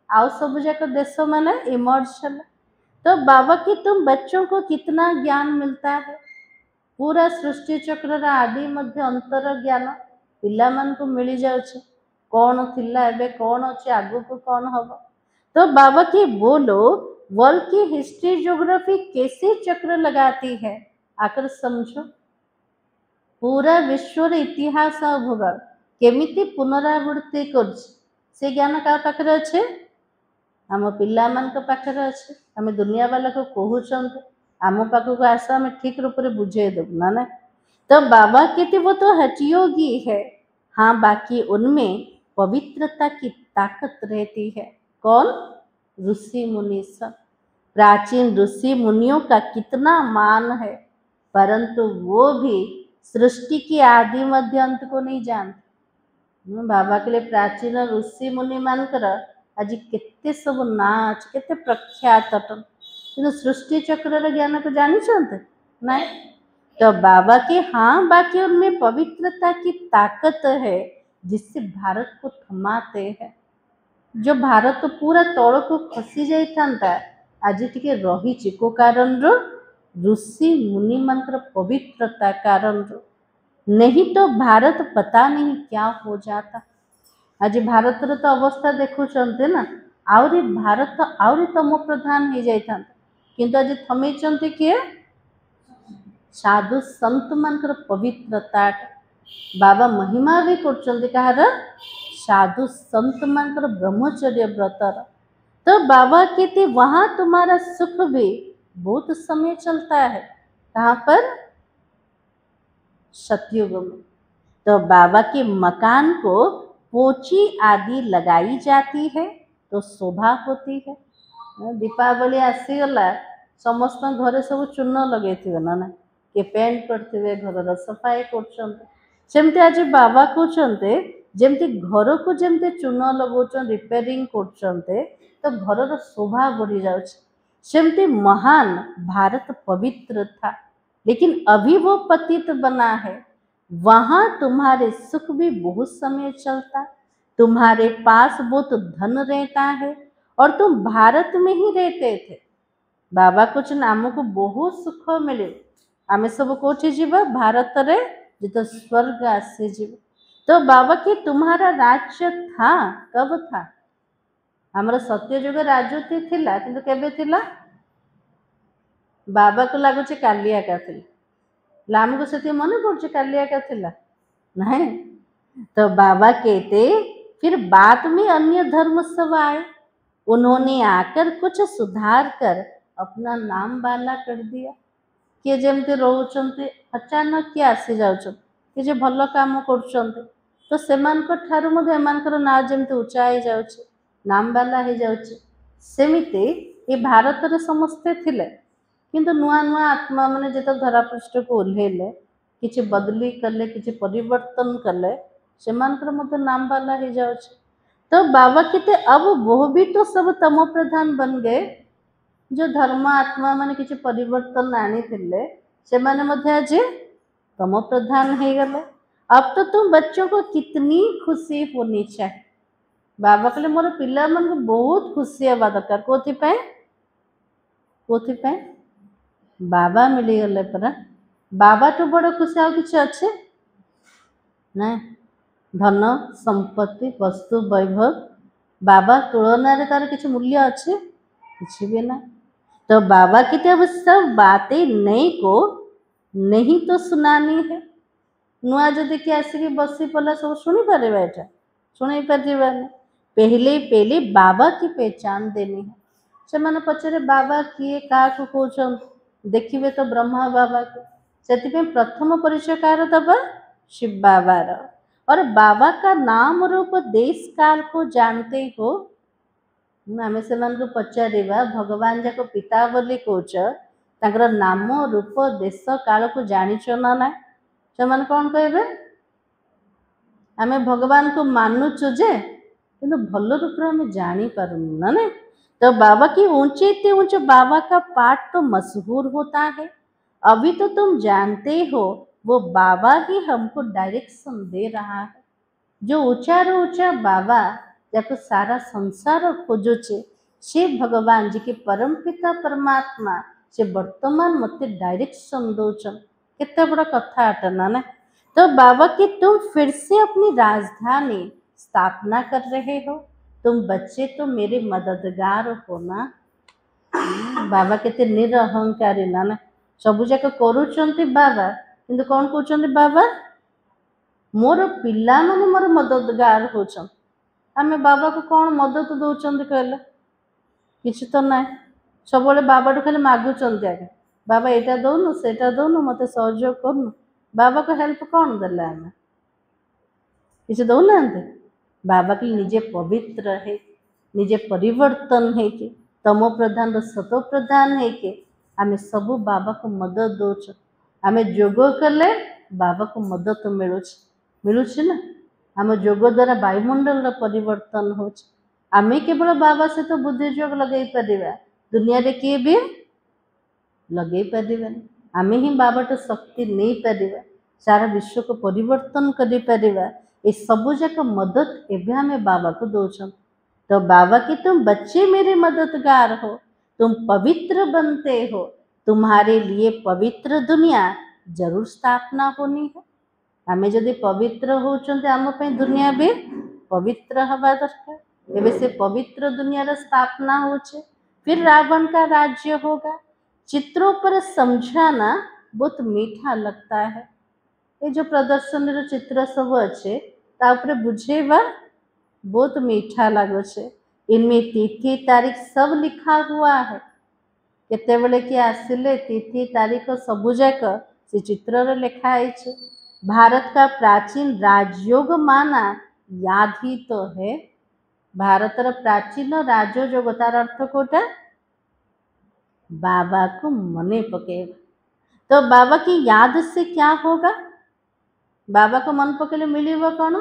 आउ सब जाक देश माने इमर्ज है। तो बाबा की तुम बच्चों को कितना ज्ञान मिलता है, पूरा सृष्टि चक्र आदि मध्य अंतर ज्ञान पिला मान को मिल जाउछे। कौन थिला एबे कौन अच्छे आगु को कौन हब। तो बाबा की बोलो वर्ल्ड की हिस्ट्री ज्योग्राफी कैसे चक्र लगाती है आकर समझो। पूरा विश्वर इतिहास और भूगोल केमिति पुनरावृत्ति कर से ज्ञान का पाखरे अच्छे, आम पिला मान को पाखरे अच्छे। आम दुनिया वाला को कहते आम पाखक आस आम ठीक रूप से बुझे देव ना ना। तो बाबा कहते वो तो हठयोगी है, हाँ बाकी उनमें पवित्रता की ताकत रहती है। कौन? ऋषि मुनि सब। प्राचीन ऋषि मुनियों का कितना मान है, परंतु वो भी सृष्टि की आदि मध्य अंत को नहीं जानते। बाबा के लिए प्राचीन ऋषि मुनि मानकर आज केते सब नाच केते प्रख्यात अटन, किंतु सृष्टि चक्र ज्ञान को जानी नहीं। तो बाबा के हाँ बाकी उनमें पवित्रता की ताकत है जिससे भारत को थमाते हैं। जो भारत तो पूरा तल को खसी जाता आज टिके रही को कारण ऋषि मुनि मंत्र पवित्रता कारण, नहीं तो भारत पता नहीं क्या हो जाता। आज भारत तो अवस्था देखुं ना, आहरी भारत तो आहरी तम प्रधान हो जाता, किंतु आज थमे किए साधु संत मानकर पवित्रता। बाबा महिमा भी कर साधु संत मानकर ब्रह्मचर्य व्रतर। तो बाबा कहते वहां तुम्हारा सुख भी बहुत समय चलता है। कहाँ पर? सतयुग में। तो बाबा के मकान को पोची आदि लगाई जाती है तो शोभा होती है। दीपावली आसीगला समस्त घरे सब चून लगे ना ना, के पेंट करते घर सफाई करमती। आज बाबा कहते जमती घर को जमती चून लगौन रिपेयरिंग करते तो घर शोभा बढ़ी जामती। महान भारत पवित्र था, लेकिन अभी वो पतित बना है। वहां तुम्हारे सुख भी बहुत समय चलता, तुम्हारे पास बहुत धन रहता है और तुम भारत में ही रहते थे। बाबा कुछ नाम को बहुत सुख मिले। आम सब कौटी जीवा भारत रे जो स्वर्ग आसी जीव। तो बाबा की तुम्हारा राज्य था कब था? आमर सत्ययुग राजनीति थिला, किंतु केबे थिला? बाबा को लगुच कालिया का थिला। आमको से मन पड़े कालिया का थिला नहीं। तो बाबा कहते फिर बाद में अन्य धर्म सब आए, उन्होंने आकर कुछ सुधार कर अपना नाम बाला कर दिया। किए जमती रोचंती अचानक किए आसी जाउछन कि जे भल काम कर तो सेमानक ठारू मध्ये एमानकर ना जमती ऊंचा हो जाउछे, नाम बाला हो जाउछे। सेमिति ये भारत रे समस्ते थिले, किंतु नुआ नुआ आत्मा माने जेत धरा पृष्ठ को ओल्हेले किछि बदली कले किछि परिवर्तन कले सेमानकर मध्ये नाम बाला हो जाउछे। तो बाबा कहते अब वो भी तो सब तम प्रधान बन गए। जो धर्म आत्मा माने किछि परिवर्तन आनी थिले से माने मध्ये आज तम प्रधान हो गले। अब तो तुम बच्चों को कितनी खुशी होनी चाहिए। बाबा कहले मोर पिला मन को बहुत खुशी हवा दरकार। कोथि बाबा मिली गले परा। बाबा तो बड़ खुशी आ किछि अच्छे ना। धन संपत्ति वस्तु वैभव बाबा तुलना रे तार किछि मूल्य अच्छे किछि भी ना। तो बाबा की अब सब बातें नई को नहीं तो सुनानी है। नुआ जदि कि आसिक बसी पला सब शुणी पारे एटा शुणी पारे। पहले बाबा की पहचान देनी है। से मैंने पचारे बाबा किए क्या कौन देखिए तो ब्रह्मा बाबा को से प्रथम परिचय कार दबा शिव बाबार। और बाबा का नाम रूप देश काल को जानते हो। आम से पचारा भगवान जाक पिता बोली कौच तर नाम रूप देश काल को जानिच ना ना से कौन कहे आम भगवान को मानुचु जे किंतु भल रूप आम जानी पारुनु ना ना। तो बाबा की ऊंचे ते ऊंचे बाबा का पाठ तो मशहूर होता है। अभी तो तुम जानते हो वो बाबा ही हमको डायरेक्शन दे रहा है। जो ऊंचार ऊंचा बाबा जाको सारा संसार खोजुचे से भगवान जी के परम पिता परमात्मा से वर्तमान मते डायरेक्शन दौचन। कितना बड़ा कथा अटना ना। तो बाबा की तुम फिर से अपनी राजधानी स्थापना कर रहे हो। तुम बच्चे तो मेरे मददगार हो ना। बाबा केते निरहंकारी ना ना। सबु जाक करूचंती बाबा किंतु कौन कहउचंती बाबा मोर पिला माने मोर मददगार होचन। आमे बाबा को कौन मदद दौचंती कहले किछि तो ना। सबले बाबा खाली मागुचंती आगे बाबा एटा दौनु सेटा दौनु मते सहयोग करनु। बाबा को हेल्प कौन देला आमे किछि दौनांती। बाबा के निजे पवित्र है निजे परिवर्तन है कि तमो प्रधान रो सतो प्रधान है कि आमे सबु बाबा को मदद दौच। आमे जोग कले बाबा को मदद मिलुछ ना। आम जोग द्वारा वायुमंडल परिवर्तन हो। आमे केवल बाबा से तो बुद्धि जोग लगे पारिबा दुनिया रे किए भी लगे पारिबानी। आमे ही बाबा तो शक्ति नहीं पारिबा सारा विश्व को परिवर्तन करि पारिबा। ये सबु जाक मदद एवं हमें बाबा को दौचन। तो बाबा की तुम बच्चे मेरे मददगार हो। तुम पवित्र बनते हो। तुम्हारे लिए पवित्र दुनिया जरूर स्थापना होनी है। आमे जदि पवित्र होचंते आम पे दुनिया भी पवित्र हवा दरकार। एबे से पवित्र दुनिया रा स्थापना होचे फिर रावण का राज्य होगा। चित्रों पर समझाना बहुत मीठा लगता है। ये जो प्रदर्शन रो चित्र सब अच्छे तापरे बुझेबा बहुत मीठा लगो छे। इनमें तिथि तारीख सब लिखा हुआ है। केते बेले कि आसिले तिथि तारीख सबु जाक से चित्र रे लिखा है। भारत का प्राचीन राजयोग माना याद ही तो है। भारत रा प्राचीन राजयोग तार अर्थ कोटा बाबा को मने पकेगा। तो बाबा की याद से क्या होगा। बाबा को मन पकेले मिलेगा कौन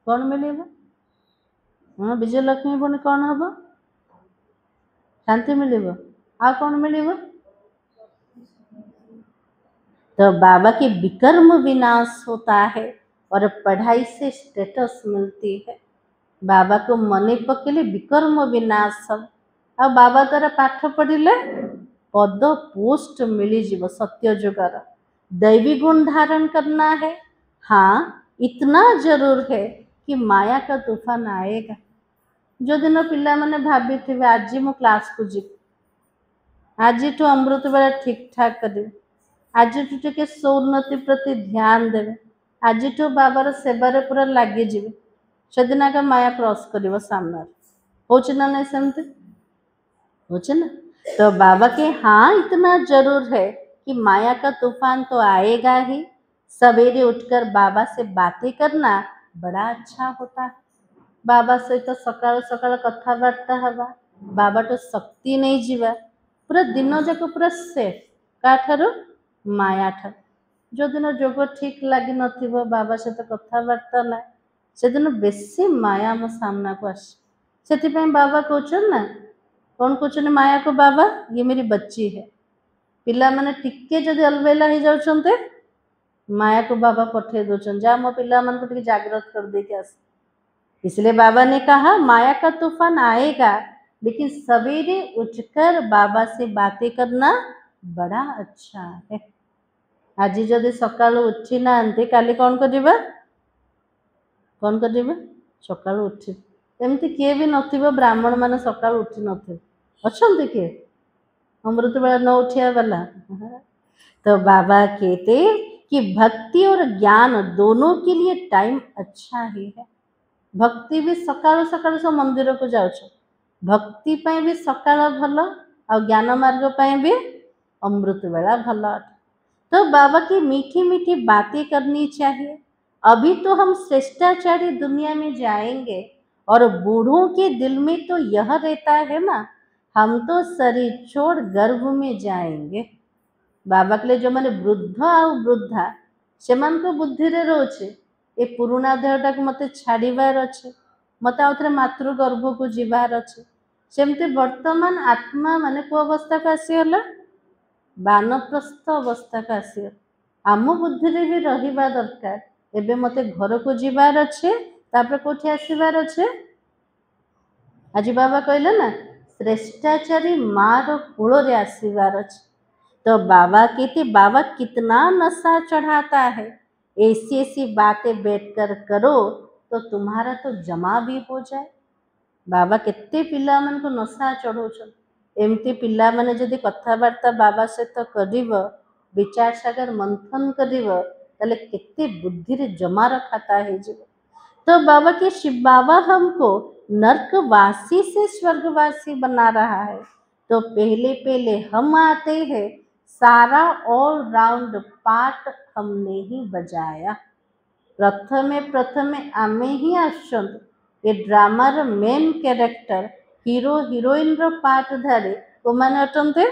कौन मिलेगा। हाँ विजय लक्ष्मी बने कौन हम शांति मिलेगा। आ कौन मिलेगा। तो बाबा के विकर्म विनाश होता है और पढ़ाई से स्टेटस मिलती है। बाबा को मने पकेले विकर्म विनाश सब। आ बाबा द्वारा पाठ पढ़िले पद पोस्ट मिली जीव सत्य जुगार। दैवी गुण धारण करना है। हाँ इतना जरूर है कि माया का तूफान आएगा। जो दिन पिला माने भाभी थे आज मु क्लास को जी आज अमृत बेला ठीक ठाक करें आज टे सौन्नति प्रति ध्यान देवे आज बाबार सेवार पूरा लगे जी से दिन आगे माया क्रॉस कर सामने हो ना सेमती हो ना। तो बाबा के हाँ इतना जरूर है कि माया का तूफान तो आएगा ही। सवेरे उठकर बाबा से बातें करना बड़ा अच्छा होता है। बाबा सहित सकाल सकाल कथबार्ता हवा बाबा तो शक्ति नहीं जीवा पूरा दिन जाक पूरा सेफ काठार माया ठार। जो दिन जोग ठीक लगी नथिबो बाबा सहित कथबार्ता ना से दिन बेसी माया आम सामना को आस। से बाबा कहते ना कौन कहते माया को बाबा ये मेरी बच्ची है। पिला माने टिके जदि अलबेला हो जाउछन्ते माया को बाबा पठे दौन जा मो पिला मन को टिके जागृत कर दे के आस। इसलिए बाबा ने कहा माया का तूफान आएगा लेकिन सवेरे उठकर बाबा से बातें करना बड़ा अच्छा है। आज जदि सकाल उठी ना काली कौन करिबा कौन करिबा सकाल उठी एमती किए भी नथिबो ब्राह्मण माने सकाल उठी नथिबे अछंती किए अमृत बेला न उठिया वाला। तो बाबा कहते कि भक्ति और ज्ञान दोनों के लिए टाइम अच्छा ही है। भक्ति भी सकाल सकाल सब मंदिर को जाऊँ भक्ति पाई भी सकाल भल आ ज्ञान मार्ग पाई भी अमृत बेला भल। तो बाबा की मीठी मीठी बातें करनी चाहिए। अभी तो हम श्रेष्ठाचारी दुनिया में जाएंगे और बूढ़ों के दिल में तो यह रहता है ना हम तो शरीर छोड़ गर्भ में जाएंगे। बाबा के लिए जो मैंने वृद्ध आ वृद्धा से बुद्धि रे रोचे ए पुराना देहटा को मत छाड़ार अच्छे मत आउ थे मातृगर्भ को जीवार अच्छे सेमती वर्तमान आत्मा माने को अवस्था को आसीगला बानप्रस्थ अवस्था को आसीगला आम बुद्धि भी रहिबा दरकार एबे मते घर को जीवार अच्छे तापर कोठी आसीबार अच्छे आज बाबा कहले ना श्रेष्ठाचारी मार कूल रे आसीबार अच्छे तो बाबा कितना नशा चढ़ाता है ऐसी ऐसी बातें बैठकर करो तो तुम्हारा तो जमा भी हो जाए बाबा केते पिला मन को नशा चढ़ौछन एमती पिला माने जदि कथावार्ता बाबा सहित करिव विचार सागर मंथन करिव ताले केते बुद्धि रे जमा रखाता है जीव तो बाबा के शिव बाबा हमको नरकवासी से स्वर्गवासी बना रहा है तो पहले पहले हम आते हैं सारा ऑल राउंड पार्ट हमने ही बजाया प्रथमे आमे ही आसचंद ये ड्रामार मेन कैरेक्टर हीरो हीरोइन रो पार्ट धारे को माने अटंते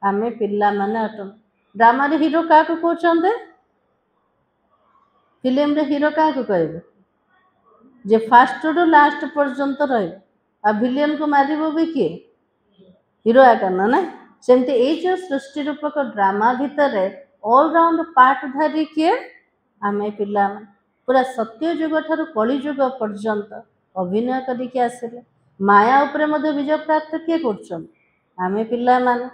आमे पिल्ला माने अटन ड्रामार हीरो का को कहचंते फिल्म रे हीरो का को कहबे जे फास्ट रु लास्ट पर्यंत रहे आ विलियन को मारिबो भी किए हीरो आकर ना सेमती ये जो सृष्टि रूपक ड्रामा भितर ऑल राउंड पार्ट धारी किए आमे पिला पूरा सत्य जुग ठार कली जुग पर्यंत अभिनय करके आसिले माया उपरे मध्य विजय प्राप्त किए कर आमे पिला मान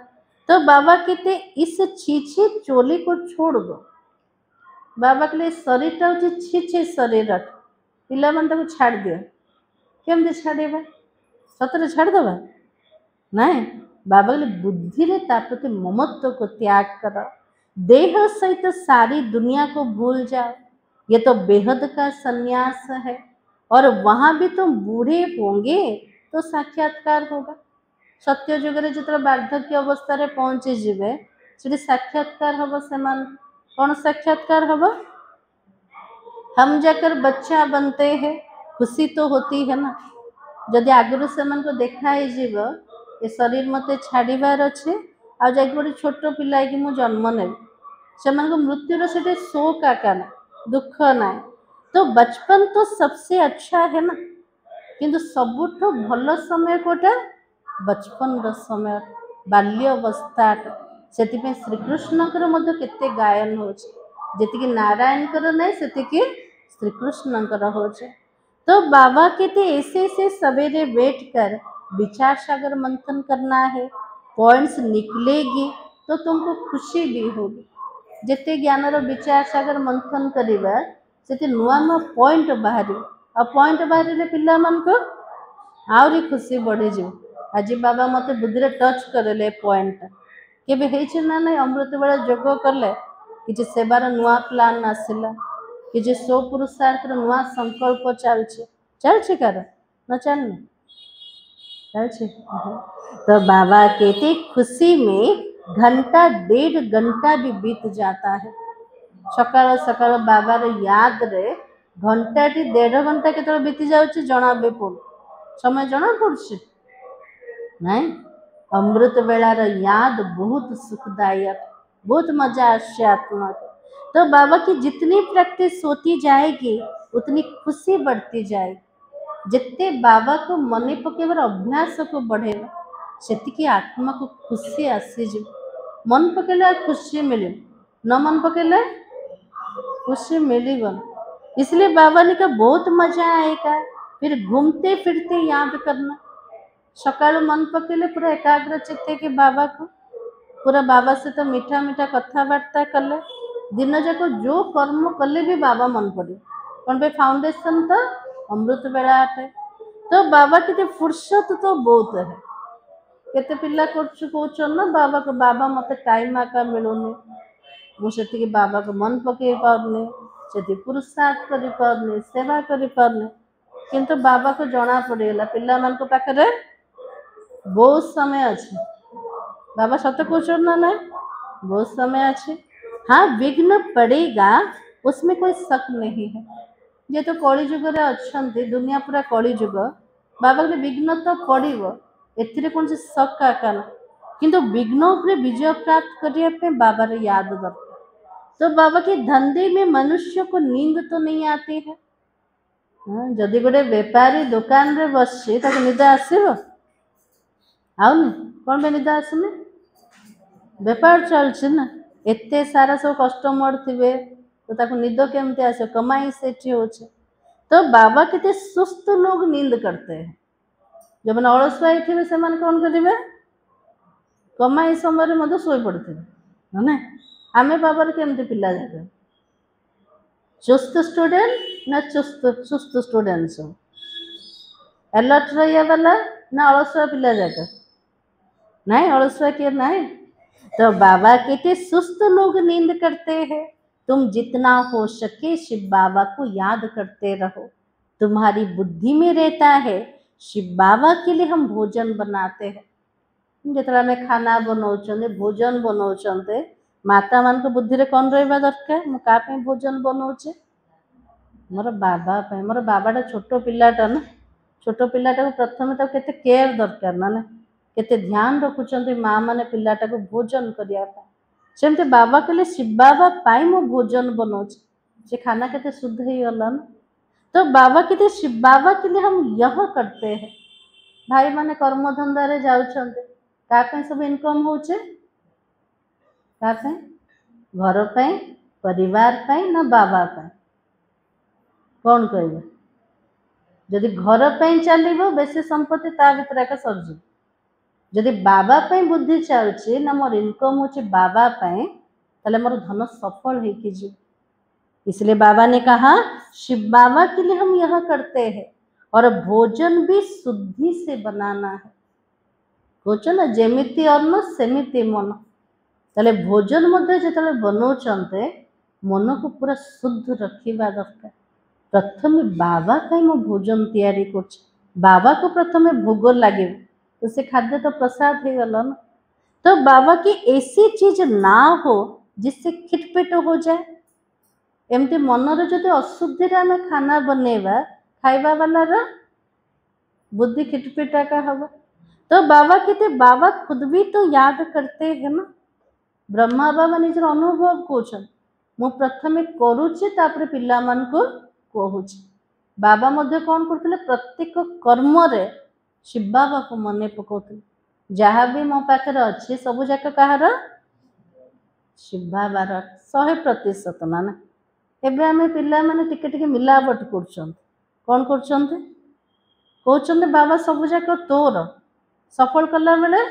तो बाबा कहते इस छीछी चोली को छोड़ दो बाबा कहले शरीर टा हूँ छीछे शरीर पिला मन ताको छाड़ दियो केमती छाड़ेबा सतरे छाड़देबा नाई बाबा कहले बुद्धि रे ता प्रति ममत्व को त्याग कर देह सहित सारी दुनिया को भूल जाओ ये तो बेहद का संन्यास है और वहां भी तुम बूढ़े होंगे तो साक्षात्कार होगा सत्य जुग रे जितरा वार्धक्य अवस्था रे पहुंचे जिवे से साक्षात्कार हब से कौन साक्षात्कार हब हम जाकर बच्चा बनते हैं खुशी तो होती है ना जदि आगुरी से को देखा जीव ये शरीर मत छाड़बार अच्छे आ जा गोटे छोट पिला कि मु जन्म ने से मृत्युर से शोक आका ना दुख ना तो बचपन तो सबसे अच्छा है ना किंतु सबुठ भल समय कोटा बचपन समय बाल्यवस्थाटा से श्रीकृष्ण केते गायन हो जी नारायण ना से श्रीकृष्ण हो तो बाबा कहते ऐसे ऐसे सवेरे बैठ कर विचार सागर मंथन करना है पॉइंट्स निकलेगी तो तुमको खुशी भी होगी जिते ज्ञान विचार सागर मंथन करिबा से नुआ नुआ पॉइंट बाहरी आ पॉइंट बाहर पिला मन को आहरी खुशी बढ़ी जो आज बाबा मत बुद्धि रे टच करले पॉइंट केबे हेछि ना नहीं अमृत बेला जोग कले कि सेवार नुआ प्लान आसिला कि सो पुरुषार्थ नुआ संकल्प चलছে कार न चलने चलছে तो बाबा कहते खुशी में घंटा 1.5 घंटा भी बीत जाता है सकाल सकाल बाबार याद रे घंटा 1.5 घंटा के बीती जाऊँ जना भी पड़ समय जना पड़े नहीं अमृत बेलार याद बहुत सुखदायक बहुत मजा आसे आत्मा को तो बाबा की जितनी प्रैक्टिस होती जाएगी उतनी खुशी बढ़ती जाएगी जितने बाबा को मन पकेबार अभ्यास को बढ़ेगा से आत्मा को खुशी आसीज मन पकेले खुशी मिले न मन पकेले खुशी मिलबन इसलिए बाबा ने कहा बहुत मजा आएगा फिर घूमते फिरते याद करना सकाल मन पकेले पूरा एकाग्र चित्ते के बाबा को पूरा बाबा से तो मीठा मीठा कथबार्ता कले दिन जाक जो कर्म कले भी बाबा मन पड़े कौन पे फाउंडेशन तो अमृत बेला अटे तो बाबा के फुर्सत तो बहुत है केते पिला कर ना बाबा को बाबा मत टाइम आका मिलूनी मुझे बाबा को मन पकई पारनी से पुरुषार्थ कर पारनी सेवा कर पारनी किंतु बाबा को जना पड़ेगा पिला मान पाखे बहुत समय अच्छे बाबा सत कहते ना ना बहुत समय अच्छे हाँ विघ्न पड़ेगा उसमें कोई शक नहीं है ये तो कली जुग अच्छा दुनिया पूरा कली जुग बाबा के विघ्न तो पड़ो ए कौन से शक आका ना किंतु विघ्न उपरे विजय प्राप्त करने बाबा रे याद दरकार तो बाबा के धंधे में मनुष्य को नींद तो नहीं आती है जदि गोटे बेपारी दुकान रे बस निद आसब आउनी कौन पे निद आसुनी बेपार चलछि ना एते सारा सब कस्टमर थिबे तो ताको निद केमती आसे कमाई सेठी होचे। तो बाबा कितने सुस्त लोग नींद करते हैं जो मैंने अलसुआई थे से मैंने कौन करेंगे कमाई समय मत शोई पड़ते है ना आमे बाबार केमती पिला जाते चुस्त स्टूडेंट ना चुस्त सुस्त स्टूडेंट सब अलर्ट रहिया वाला ना अलसुआ पिला जाकर नहीं अलसुआ किए नहीं। तो बाबा कहते सुस्त लोग नींद करते हैं तुम जितना हो सके शिव बाबा को याद करते रहो तुम्हारी बुद्धि में रहता है शिव बाबा के लिए हम भोजन बनाते हैं जितना में खाना बनाऊँ भोजन बनाऊँ माता मान को बुद्धि रे कौन रहा दरकार मु का भोजन बनाऊे मोर बाबा मोर बाबाटा छोट पिलाटा ना छोट पिलाटा प्रथम तो केते केयर दरकार ना केते ध्यान रखुचंती माँ माने पिलाटा को भोजन करने सेमती बाबा कहले शिव बाबा पाई मो भोजन बनाऊे से खाना केते शुद्ध ही गला ना। तो बाबा कहते शिव बाबा के लिए हम यह करते हैं भाई माने कर्म धंदा रे जाउछंते का सब इनकम होचे का घर पे परिवार पे ना बाबा पे कौन कहबे जदि घर पे चलिबो बेसी संपत्ति ता भीतर का सरजी जदि बाबा पे बुद्धि चलछि ना मोर इनकम होचे बाबा पे तले मोर धन सफल है कि जी इसलिए बाबा ने कहा शिव बाबा के लिए हम यह करते हैं और भोजन भी शुद्धि से बनाना है भोजन जेमिति अन्न सेमिति मन तले भोजन मध्य जो बनाऊे मन को पूरा शुद्ध रखा दरकार प्रथम बाबा कहीं मो भोजन तैयारी कर बाबा को प्रथम भोग लगे तो से खाद्य तो प्रसाद हो गला ना। तो बाबा की ऐसी चीज ना हो जिससे खिटपिट हो जाए एमती मनर जो अशुद्धि आम खाना बनैबा खाइबा वालार बुद्धि खिटपिटा का हवा। तो बाबा कहते बाबा खुद भी तो याद करते हैं ना ब्रह्मा बाबा निजर अनुभव कौन मु प्रथम करुचे तापर पिला मान को कहूँ बाबा मध्य कौन करते प्रत्येक कर्म रे शिव बाबा को मन पकाते जहाँ भी मो पाखे अच्छे सब जाक कहार शिव बाबार 100% ना ना एबे आमे पिला माने टिके टिके मिलावट करछन कौन करछन कहते बाबा सब जाक तोर सफल कला बेले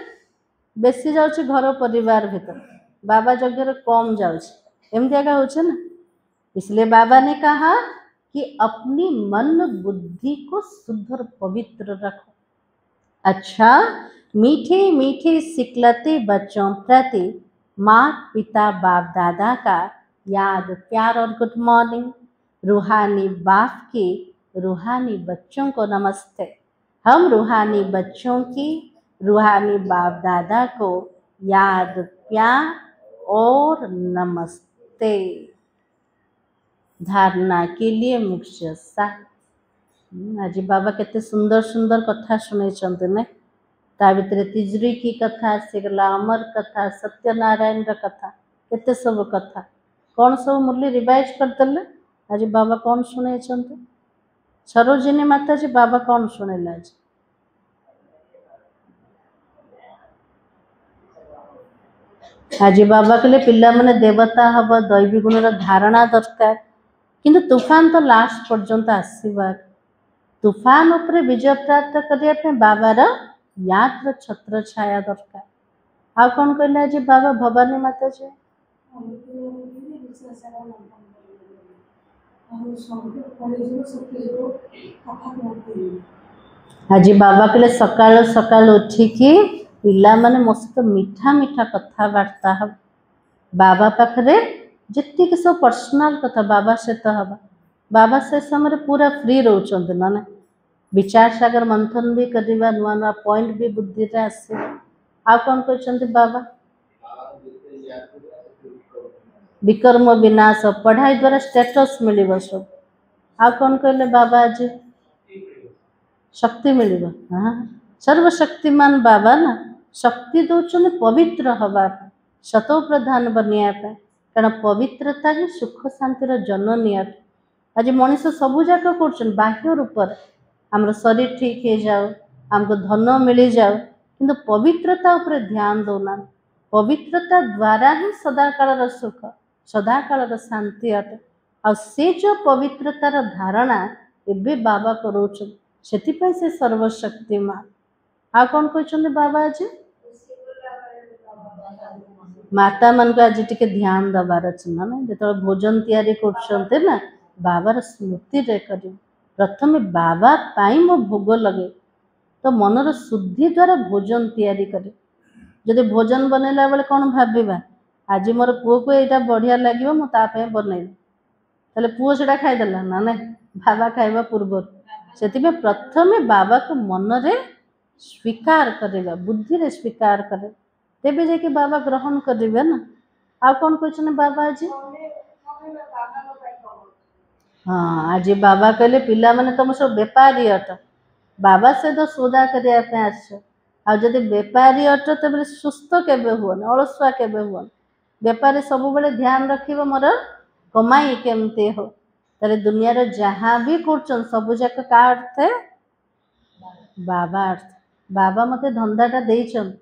बेसी जाउछि घर परिवार भीतर बाबा यज्ञ कम जाउछि एमती आगे होछे ना। इसलिए बाबा ने कहा कि अपनी मन बुद्धि को शुद्ध और पवित्र रखो। अच्छा मीठे मीठे सिकलते बच्चों प्रति माँ पिता बाप दादा का याद प्यार और गुड मॉर्निंग रूहानी बाप की रूहानी बच्चों को नमस्ते। हम रूहानी बच्चों की रूहानी बाप दादा को याद प्यार और नमस्ते। धारणा के लिए मुख्य सार आज बाबा केते सुंदर सुंदर कथा शुणी ना ता भीतर तिजरी की कथा आसीगला अमर कथा सत्यनारायण कथा केते सब कथा कौन सब मुरली रिवाइज करदेले आज बाबा कौन शुणे सरोजिनी माता जी बाबा कौन शुणेला आज बाबा कहले पिला माने देवता हब दैवी गुणर धारणा दरकार किंतु तूफान तो लास्ट पर्यंत आसवा तूफान उपरे विजय प्राप्त करने बाबार याद छत्र छाया दरकार आ कौन कहले आज बाबा भवानी माता जी आज बाबा कहले सकाल सकाल उठिकी पिला माने मो सहित मीठा मीठा कथबार्ता हम बाबा पाखरे जितक सब पर्सनाल कथा बाबा सहित हवा बाबा से समय पूरा फ्री रोचंत ना ना विचार सागर मंथन भी करवा नुआ नुआ पॉइंट भी बुद्धि रे आसे आ कौन कहते बाबा विकर्म विनाश पढ़ाई द्वारा स्टेटस मिल सब आ कौन कहले बाबा आज शक्ति मिल हाँ सर्वशक्तिमान बाबा ना शक्ति दौरान पवित्र हवा शतो प्रधान बनया कारण पवित्रता ही सुख शांतिर जननी अटे आज मनीष सबू जाक कर बाह्य रूप आमर शरीर ठीक हो जाओ आमको धन मिल जाओ किंतु पवित्रता उपरे ध्यान दौना। पवित्रता द्वारा ही सदाकाल सुख सदाकाल शांति अटे। आ से जो पवित्रतार धारणा एबे बाबा कराउछन, सेतिपय से सर्वशक्तिमान। आ कौन कहते बाबा आज माता मन को आज टिके ध्यान दबार अछि ना जो भोजन तैयारी करछन्ते ना बाबार स्मृति रे करी प्रथमे बाबा पाई मो भोग लगे तो मनर शुद्धि द्वारा भोजन तैयारी करे। जदि भोजन बनैला बेले कौन भाविबा आज मोर पुओ को एटा बढ़िया लागिबो मु ता पे बनैली ताले पुओ सेटा खाइदेला ना ना बाबा खाइबा पूर्व सेतिबे प्रथमे बाबा को मन रे स्वीकार करेगा बुद्धि रे स्वीकार करे तेबे जाके बाबा ग्रहण करेंगे ना। आ कौन कहते बाबा आज हाँ आज बाबा कहले पिला माने तुम सब बेपारी अट बाबा से तो सौदा करने आस जदि बेपारी अट तो सुस्थ केबे हुअन अलसुआ केबे हुअन बेपारी सब बेले ध्यान रखिब मोर कमाई केमती हो तारे दुनिया रे जहाँ भी करछन सब जाक का अर्थ है बाबा अर्थ बाबा मते धंदाटा देइछन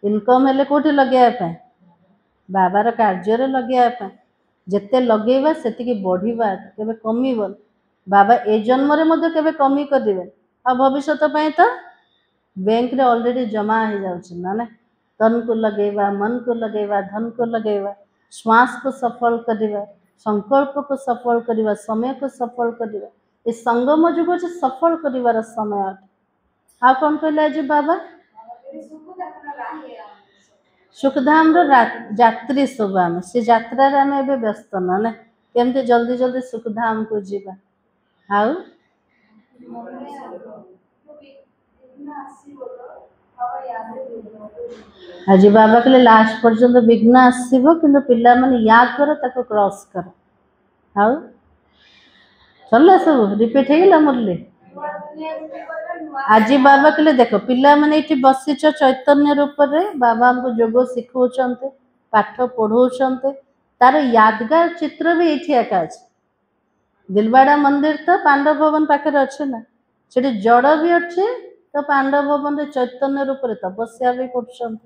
इनकम हेले कोठी लगेया बाबार कार्य रे लगेया जेते लगेबा सेतिकी बढ़िबा केबे कमीबन बाबा ए जन्म रे मध्य केबे कमी कर दिबे आ भविष्यत पय तो बैंक रे ऑलरेडी जमा हो जाउछ ना ना तन को लगेबा मन को लगेबा धन को लगेबा श्वास को सफल करबा संकल्प को सफल करबा समय को सफल करबा ए संगम जुग से सफल करिवार समय अट। आ कौन कहले आज बाबा सुखधाम यात्री सब आम से यात्रा आम ए व्यस्त ना ना केमती जल्दी जल्दी सुखधाम को जीवा आउ आज बाबा कहले लास्ट पर्यंत विघ्न आसव कि पिला माने याद कर ताको क्रॉस कर आउ चलला सब रिपीट हो गला मुरली आज बाबा कहले देख पिला माने इठी बसिच चैतन्य रूप रे बाबा हमको योग सिखौछन्ते पाठ पढ़ौछन्ते तार यादगार चित्र भी एठी एका अछि दिलवाड़ा मंदिर तो पांडव भवन पाखे अच्छे ना से जड़ भी अच्छे तो पांडव भवन रे चैतन्य रूप रे तपस्या भी कर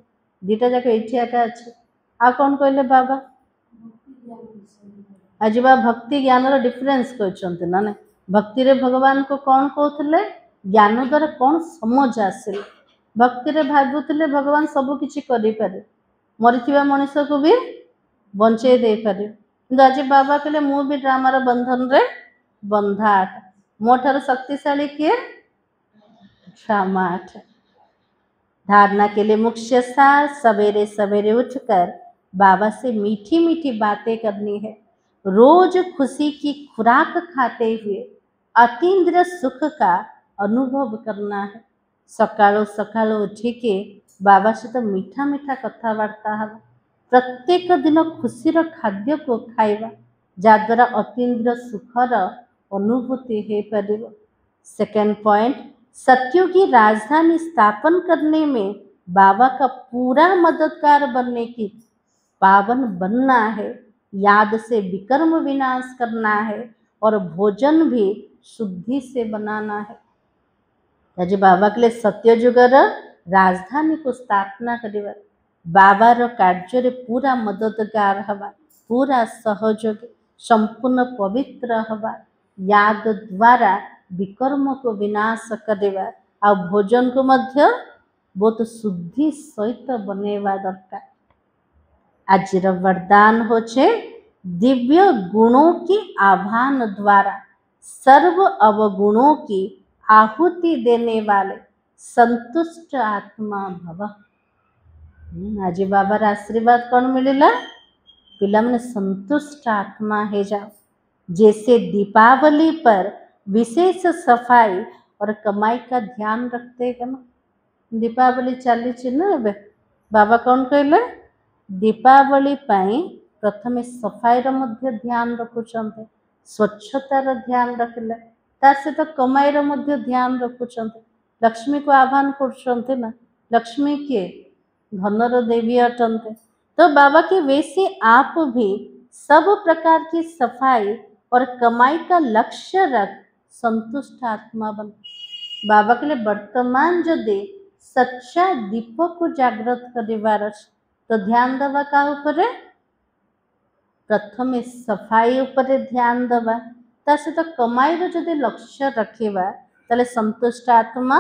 दीटा जाक ये एका अच्छे। आ कौन कहले बाबा आज बा भक्ति ज्ञान रो डिफरेंस कहते ना ना भक्ति रे भगवान को कौन कहते ज्ञान द्वारा कौन समझ आसिल भक्ति रे भागुले भगवान सब किछि करि पारे मरिथिबा मनुष्य को भी बंचे दे पारे किंतु आज बाबा कहले मु भी ड्रामार बंधन रे बंधाट मोठार शक्तिशाली किए ड्रामाट। धारणा के लिए मुख्य सार सवेरे सवेरे उठकर बाबा से मीठी मीठी बातें करनी है रोज खुशी की खुराक खाते हुए अतीन्द्रिय सुख का अनुभव करना है। सकाळो सकाळो उठिके बाबा सहित मीठा मीठा कथबार्ता हवा प्रत्येक दिन खुशीर खाद्य को खाइबा जद्वारा अतीन्द्रिय सुखर अनुभूति हो पार। सेकेंड पॉइंट सत्युगी राजधानी स्थापन करने में बाबा का पूरा मददगार बनने की पावन बनना है याद से विकर्म विनाश करना है और भोजन भी शुद्धि से बनाना है। आज बाबा के लिए सत्ययुगर राजधानी को स्थापना करवा बाबार कार्य रे पूरा मददगार हवा पूरा सहयोगी संपूर्ण पवित्र हवा याद द्वारा विकर्म को विनाश करवा आ भोजन को मध्य बहुत शुद्धि सहित बनवा दरकार। आज वरदान होचे दिव्य गुणों की आह्वान द्वारा सर्व अवगुणों की आहुति देने वाले संतुष्ट आत्मा भव। आज बाबार आशीर्वाद कौन मिलला पिला मैंने संतुष्ट आत्मा है जाओ जैसे दीपावली पर विशेष सफाई और कमाई का ध्यान रखते हैं ना दीपावली चली ना ए बाबा कौन कहले दीपावली पाई प्रथमे सफाई मध्य ध्यान रखुचंते स्वच्छतार ध्यान रखले तार सहित कमाईर मध्य ध्यान रखुचंते लक्ष्मी को आह्वान करछंते ना लक्ष्मी किए धनर देवी अटंते तो बाबा के वैसे आप भी सब प्रकार की सफाई और कमाई का लक्ष्य रख संतुष्ट आत्मा बन। बाबा के लिए वर्तमान जो दे सच्चा दीप को जागृत करिवार अछि। तो ध्यान दवा का उपरे प्रथमे सफाई उपरे ध्यान दवा ता सहित कमाईर जदि लक्ष्य रखिबा ताले संतुष्ट आत्मा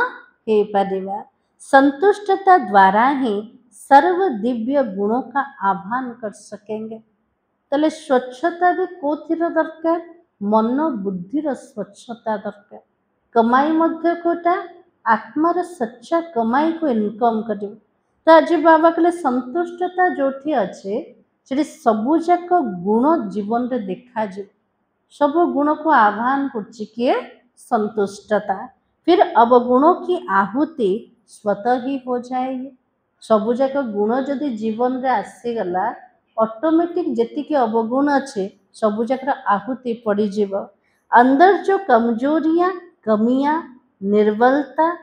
हे परिबा। संतुष्टता द्वारा ही सर्व दिव्य गुणों का आह्वान कर सकेंगे। ताले स्वच्छता भी कोथिर दरकार मन बुद्धिर स्वच्छता दरकार। कमाई मध्य कोटा आत्मार सच्चा कमाई को इनकम करिब। तो आज बाबा कहले संतुष्टता जोठी अच्छे सेठी सबुजाक गुण जीवन रे देखा जे सब गुण को आह्वान करछि किए संतुष्टता। फिर अवगुणों की आहुति स्वतः ही हो जाएगी। सबुजाक गुण जदि जीवन रे आसीगला ऑटोमेटिक जेतिके अवगुण अच्छे सबुजाकर आहुति पड़ी जीव। अंदर जो कमजोरियां कमियां निर्बलता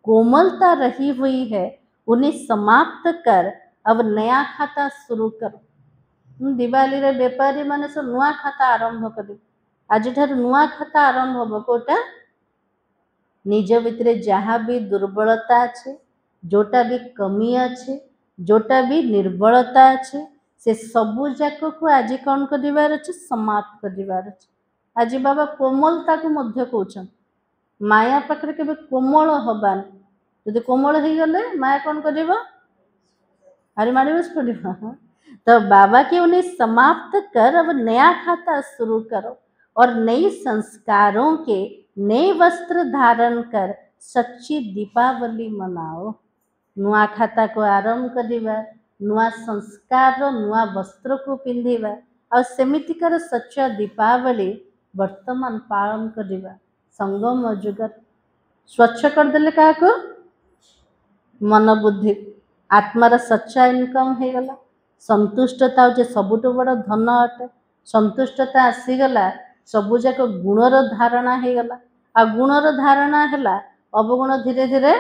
कोमलता रही हुई है उन्हें समाप्त कर अब नया खाता शुरू करो। दिवाली रे बेपारी माने सब नुआ खाता आरंभ करिबे। आज ठार नुआ खाता आरंभ होबो कोटा निज भितरे जहाँ भी दुर्बलता अच्छे जोटा भी कमी अच्छे जोटा भी निर्बलता अच्छे से सबू जाक को आज कौन करिवार अच्छे समाप्त करिवार अच्छे। आज बाबा कोमलता को मध्य कहउछन माया पाखरे केबे कोमल हबान यदि कोमल हो गले माया कौन करिवो अरे मारी बस पड़िबो। तो बाबा के उन्हें समाप्त कर अब नया खाता शुरू करो और नई संस्कारों के नए वस्त्र धारण कर सच्ची दीपावली मनाओ। नुआ खाता को आरंभ करिबा नुआ संस्कार नुआ वस्त्र को पिंधिबा और सेमितिकर सच्चा दीपावली वर्तमान पालन करिबा। संगम जुगर स्वच्छ कर देले का को मन बुद्धि आत्मार सच्चा इनकम हो गला। संतुष्टता हो सबुठ बड़ धन अटे। संतुष्टता आसीगला सबुजाक गुणर धारणा हो गला आ गुणर धारणा है अवगुण धीरे धीरे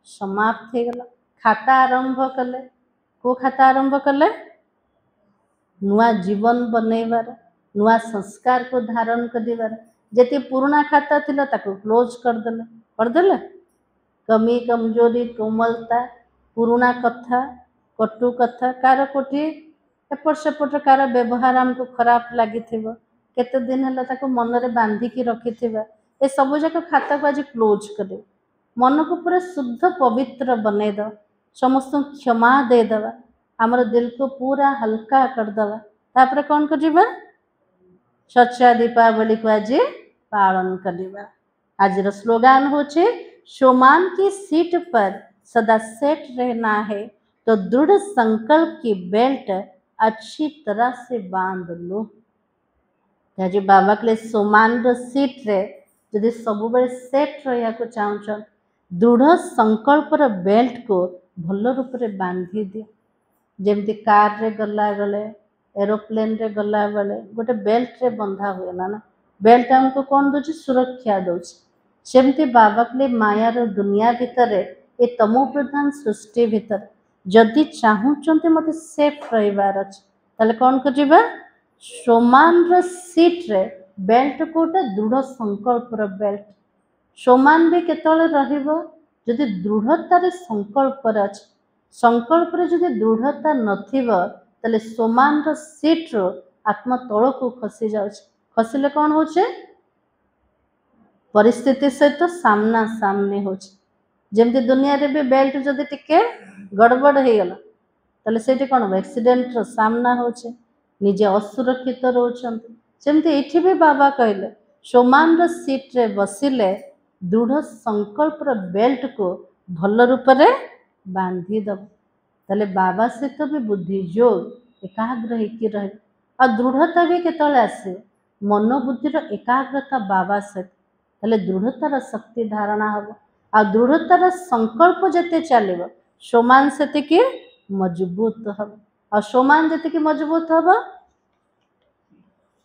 समाप्त हो गला। खाता आरंभ कले को खाता आरंभ कले नुआ जीवन बनैबार नुआ संस्कार को धारण करिबार। जेती पुराना खाता थिला ताको क्लोज कर देले कमी कमजोरी कोमलता पुराना कथा कटु कथा कार कोठी एपट सेपट कार व्यवहार हमको खराब लगी केते दिन है ताको मन रे बांधी की रखिथिबा ए सब जाक खाता को आज क्लोज करे मन को पूरा शुद्ध पवित्र बने दो समस्त क्षमा दे दवा आमर दिल को पूरा हल्का कर दवा तापर कौन करिबा सच्चा दीपावली को आज पालन करिबा। आज रो स्लोगान होचे शोमान की सीट पर सदा सेट रहना है तो दृढ़ संकल्प की बेल्ट अच्छी तरह से बांध लो। आज बाबा के सोमान रो सीट रे जदि सब बेले सेट रहा को चाहूछन दृढ़ संकल्प रो बेल्ट को भल रूप रे बांधी दियो। जेमती कार रे गला गले एरोप्लेन रे गला बेले गोटे बेल्ट रे बंधा हुए ना बेल्ट हमको कौन दोची सुरक्षा दोची सेमती बाबा के मायार दुनिया भितर ए तमो प्रधान सृष्टि भितर जदि चाहूचंते मते सेफ रहिबार अछि ताले कौन करिबा सोमान रो सीट रे बेल्ट कोटा दृढ़ संकल्प रो बेल्ट सोमान भी केतले रहिबो जदि दृढ़ता रे संकल्प रे अछि संकल्प रे जदि दृढ़ता नथिबो ताले सोमान रो सीट रो आत्मा तळ को खसी जाउछ खसिले कौन होचे परिस्थिति सहित सामना सामने होचे। जेमती दुनिया रे भी बेल्ट जदि टिके गड़बड़ हो गला ताले सेठी कौन एक्सीडेंट रो सामना होचे निजे असुरक्षित रहउछंती सेमती एठी भी बाबा कहले सोमान रो सीट रे बसिले दृढ़ संकल्प रो बेल्ट को भल रूप रे बांधी दब ताले बाबा सहित भी बुद्धि योग एकाग्र होकर रहे आ दृढ़ता भी केतले आसे मन बुद्धि रो एकाग्रता बाबा सहित ताले दृढ़तार शक्ति धारणा हम आ दृढ़तार संकल्प जते चलिब सोमान सेतिकी मजबूत हम आ सोमान जतिकी मजबूत हम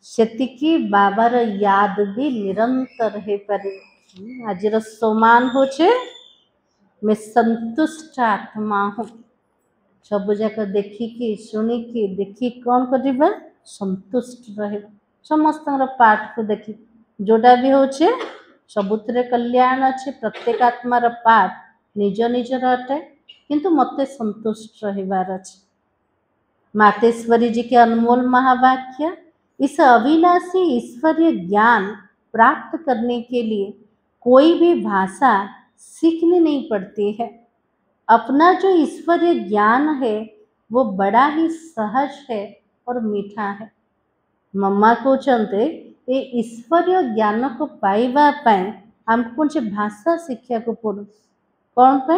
सेतिकी बाबार याद भी निरंतर हो पारे। आज सोमान होचे मैं संतुष्ट आत्मा हूँ सब जाक देखिकी शुणिकी देखी कौन करिबा संतुष्ट रहिबा समस्त पाठ को देखी जोटा भी होचे सबुतरे कल्याण अच्छे प्रत्येक आत्मार पाठ निज निजर अटे किंतु मते संतुष्ट रहिबार अछि। मातेश्वरी जी के अनमोल महावाक्य, इस अविनाशी ईश्वरीय ज्ञान प्राप्त करने के लिए कोई भी भाषा सीखनी नहीं पड़ती है। अपना जो ईश्वरीय ज्ञान है वो बड़ा ही सहज है और मीठा है। मम्मा कहते ये ईश्वरीय ज्ञान को पाइबा पाई हमको कौन से भाषा शिक्षा को पड़ू कौन पे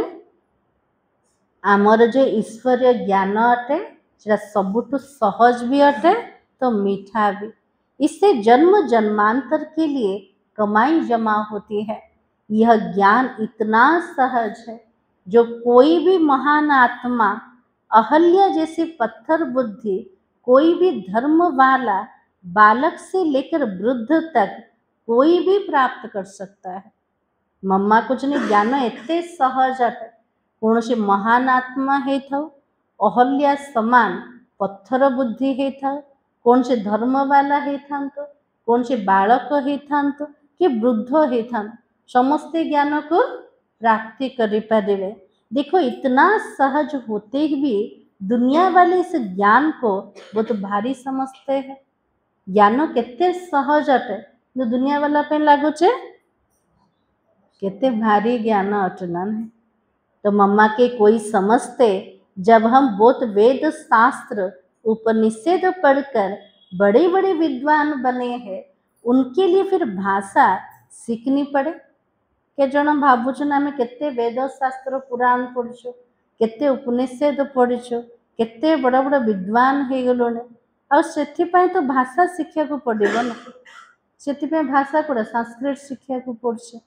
आमर जो ईश्वरीय ज्ञान अटे सेटा सबुठु सहज भी अटे तो मीठा भी। इससे जन्म जन्मांतर के लिए कमाई जमा होती है। यह ज्ञान इतना सहज है जो कोई भी महान आत्मा अहल्या जैसी पत्थर बुद्धि, कोई भी धर्म वाला बालक से लेकर वृद्ध तक कोई भी प्राप्त कर सकता है। मम्मा कुछ नहीं ज्ञान एते सहज अटे कौन से महान आत्मा है था अहल्या समान पत्थर बुद्धि है था कौन से धर्म वाला है था कौन से बालक है था कि वृद्ध है था समस्ते ज्ञान को प्राप्ति करि पारिबे। देखो इतना सहज होते भी दुनिया वाले इस ज्ञान को बहुत भारी समझते हैं। ज्ञान केते सहज अटे जो दुनिया वाला पे लागुचे केते भारी ज्ञान अटना नहीं। तो मम्मा के कोई समझते जब हम बहुत वेद शास्त्र उपनिषद पढ़कर बड़े बड़े विद्वान बने हैं उनके लिए फिर भाषा सीखनी पड़े। के जन भावुन आम केते वेद शास्त्र पुराण पढ़ुछु केते उपनिषद पढ़ुछु केते बड़ बड़ विद्वान हो गलुने आथिपाई तो भाषा शिक्षा को पड़ो ना से भाषा कौड़ा संस्कृत शिक्षा को पड़े।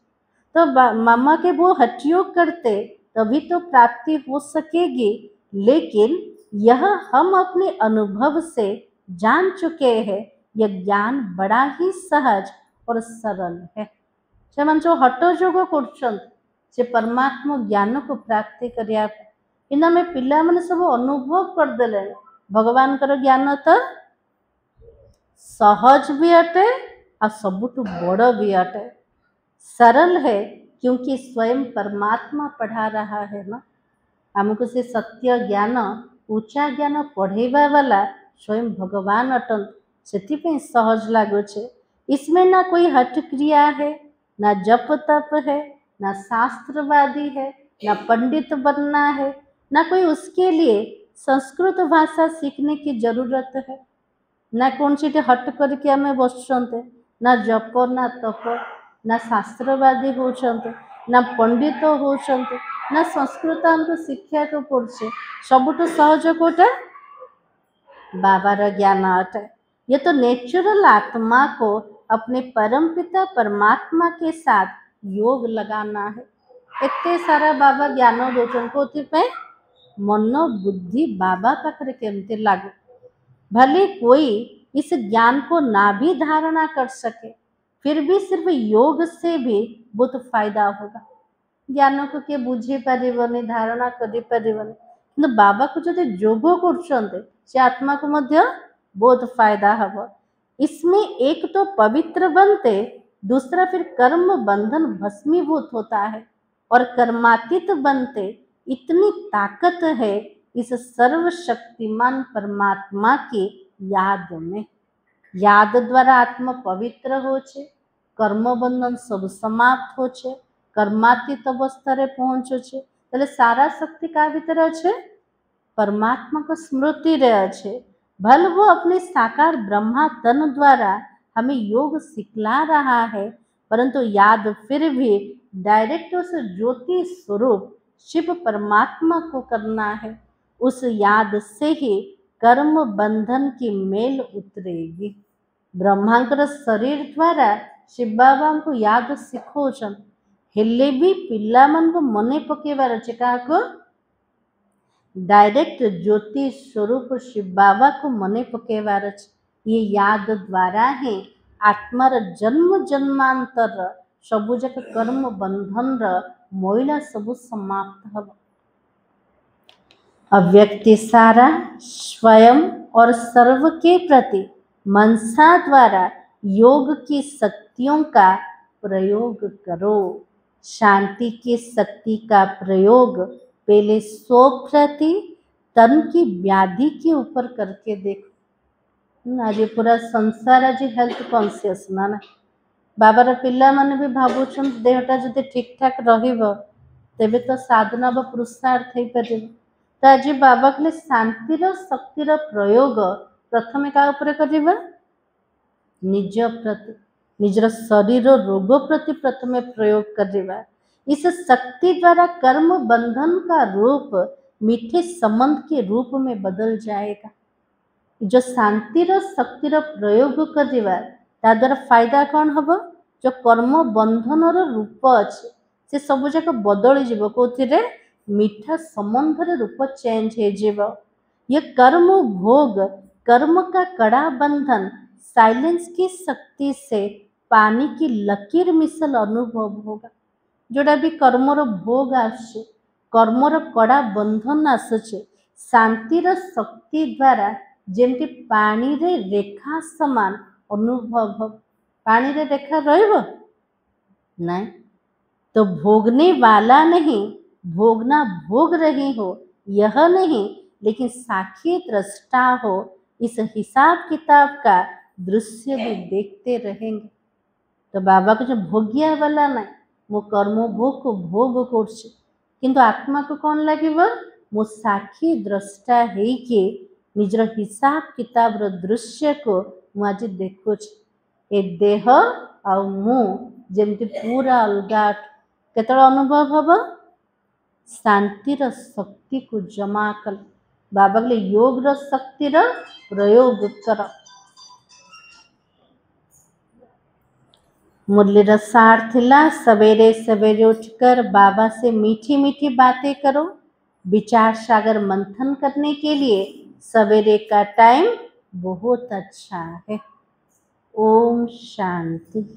तो मामा के वो हठयोग करते तभी तो प्राप्ति हो सकेगी, लेकिन यह हम अपने अनुभव से जान चुके हैं यह ज्ञान बड़ा ही सहज और सरल है। जो हठयोग कर परमात्मा ज्ञान को प्राप्ति करिया कि आम पिला मैंने सब अनुभव करदे भगवान कर ज्ञान तो सहज भी अटे और सबुठु बड़ भी अटे। सरल है क्योंकि स्वयं परमात्मा पढ़ा रहा है ना हमको से सत्य ज्ञान ऊंचा ज्ञान पढ़ेवा वाला स्वयं भगवान अटन से सहज लगुचे। इसमें ना कोई हठ क्रिया है ना जप तप है ना शास्त्रवादी है ना पंडित बनना है ना कोई उसके लिए संस्कृत भाषा सीखने की जरूरत है ना कौन सी हट करके आम बसते ना जप ना तप ना शास्त्रवादी होचंते ना पंडित होचंते ना संस्कृत हमको शिक्षा को पड़े सबुठ सहज कोटा बाबार ज्ञान अटे। ये तो नेचुरल आत्मा को अपने परम पिता परमात्मा के साथ योग लगाना है। एते सारा बाबा ज्ञान दौरान को मन बुद्धि बाबा पाखरे केमती लागू भले कोई इस ज्ञान को ना भी धारणा कर सके फिर भी सिर्फ योग से भी बहुत फायदा होगा। ज्ञान को किए बुझी पारिबनी धारणा करि पारिबनी किंतु बाबा को जो जोग कर आत्मा को मध्य बहुत फायदा हब। इसमें एक तो पवित्र बनते दूसरा फिर कर्म बंधन भस्मीभूत होता है और कर्मातीत बनते इतनी ताकत है इस सर्वशक्तिमान परमात्मा की याद में। याद द्वारा आत्मा पवित्र हो छे कर्म बंधन सब समाप्त हो छे कर्मातीत अवस्था पहुंचो छे तेरे सारा शक्ति का भीतर अच्छे परमात्मा को स्मृति रहे छे। भल वो अपने साकार ब्रह्मा तन द्वारा हमें योग सिखला रहा है परंतु याद फिर भी डायरेक्ट उस ज्योति स्वरूप शिव परमात्मा को करना है। उस याद से ही कर्म बंधन की मेल उतरेगी। ब्रह्मांकर शरीर द्वारा शिव बाबा को याद शिखोचन हेले भी पिला मन को मने पकेबार अच्छे क्या डायरेक्ट ज्योति स्वरूप शिव बाबा को मने पकेबार अच्छे। ये याद द्वारा ही आत्मार जन्म जन्मांतर सबु जाक कर्म बंधन मोइला सबु समाप्त हब। अव्यक्ति सारा स्वयं और सर्व के प्रति मनसा द्वारा योग की शक्तियों का प्रयोग करो। शांति की शक्ति का प्रयोग पहले सो प्रति तन की व्याधि के ऊपर करके देखो। आज पूरा संसार आज हेल्थ कॉन्शियस ना बाबार पिला माने भी भावुन देहटा जदि ठीक ठाक रहिबो तेबे तो साधना व पुरुषार्थ हो पार। तो आज बाबा कहले शांतिर शक्तिर प्रयोग प्रथमे क्या ऊपर करवा निज प्रति निजर शरीर रोग प्रति प्रथमे प्रयोग करवा। इस शक्ति द्वारा कर्म बंधन का रूप मीठे संबंध के रूप में बदल जाएगा। जो शांतिर शक्तिर प्रयोग करवा ता द्वारा फायदा कौन हम जो कर्म बंधन रूप अच्छे से सब जाक बदल जीव कौन मीठा संबंध रूप चेंज हो। ये कर्म भोग कर्म का कड़ा बंधन साइलेंस की शक्ति से पानी की लकीर मिसल अनुभव होगा। जोड़ा भी कर्मर भोग आसुचे कर्मर कड़ा बंधन आसुचे शांतिर शक्ति द्वारा जेमती पानी रे रेखा समान अनुभव हो। पानी रे रेखा रहिबो नहीं तो भोगने वाला नहीं भोगना भोग रही हो यह नहीं लेकिन साक्षी दृष्टा हो। इस हिसाब किताब का दृश्य भी देखते रहेंगे। तो बाबा को जो भोगिया वाला नहीं मो कर्म भोग को भोग करछे किंतु आत्मा को कौन लगे मो साक्षी द्रष्टा है कि निजर हिसाब किताब दृश्य को मुझ देखुच ए देह आ मु जमती पूरा अलगा केत अनुभव हम शांतिर शक्ति को जमा कल। बाबा कहले योग शक्तिर प्रयोग कर। मुरलीर सार थिला सवेरे सवेरे उठकर बाबा से मीठी मीठी बातें करो। विचार सागर मंथन करने के लिए सवेरे का टाइम बहुत अच्छा है। ओम शांति।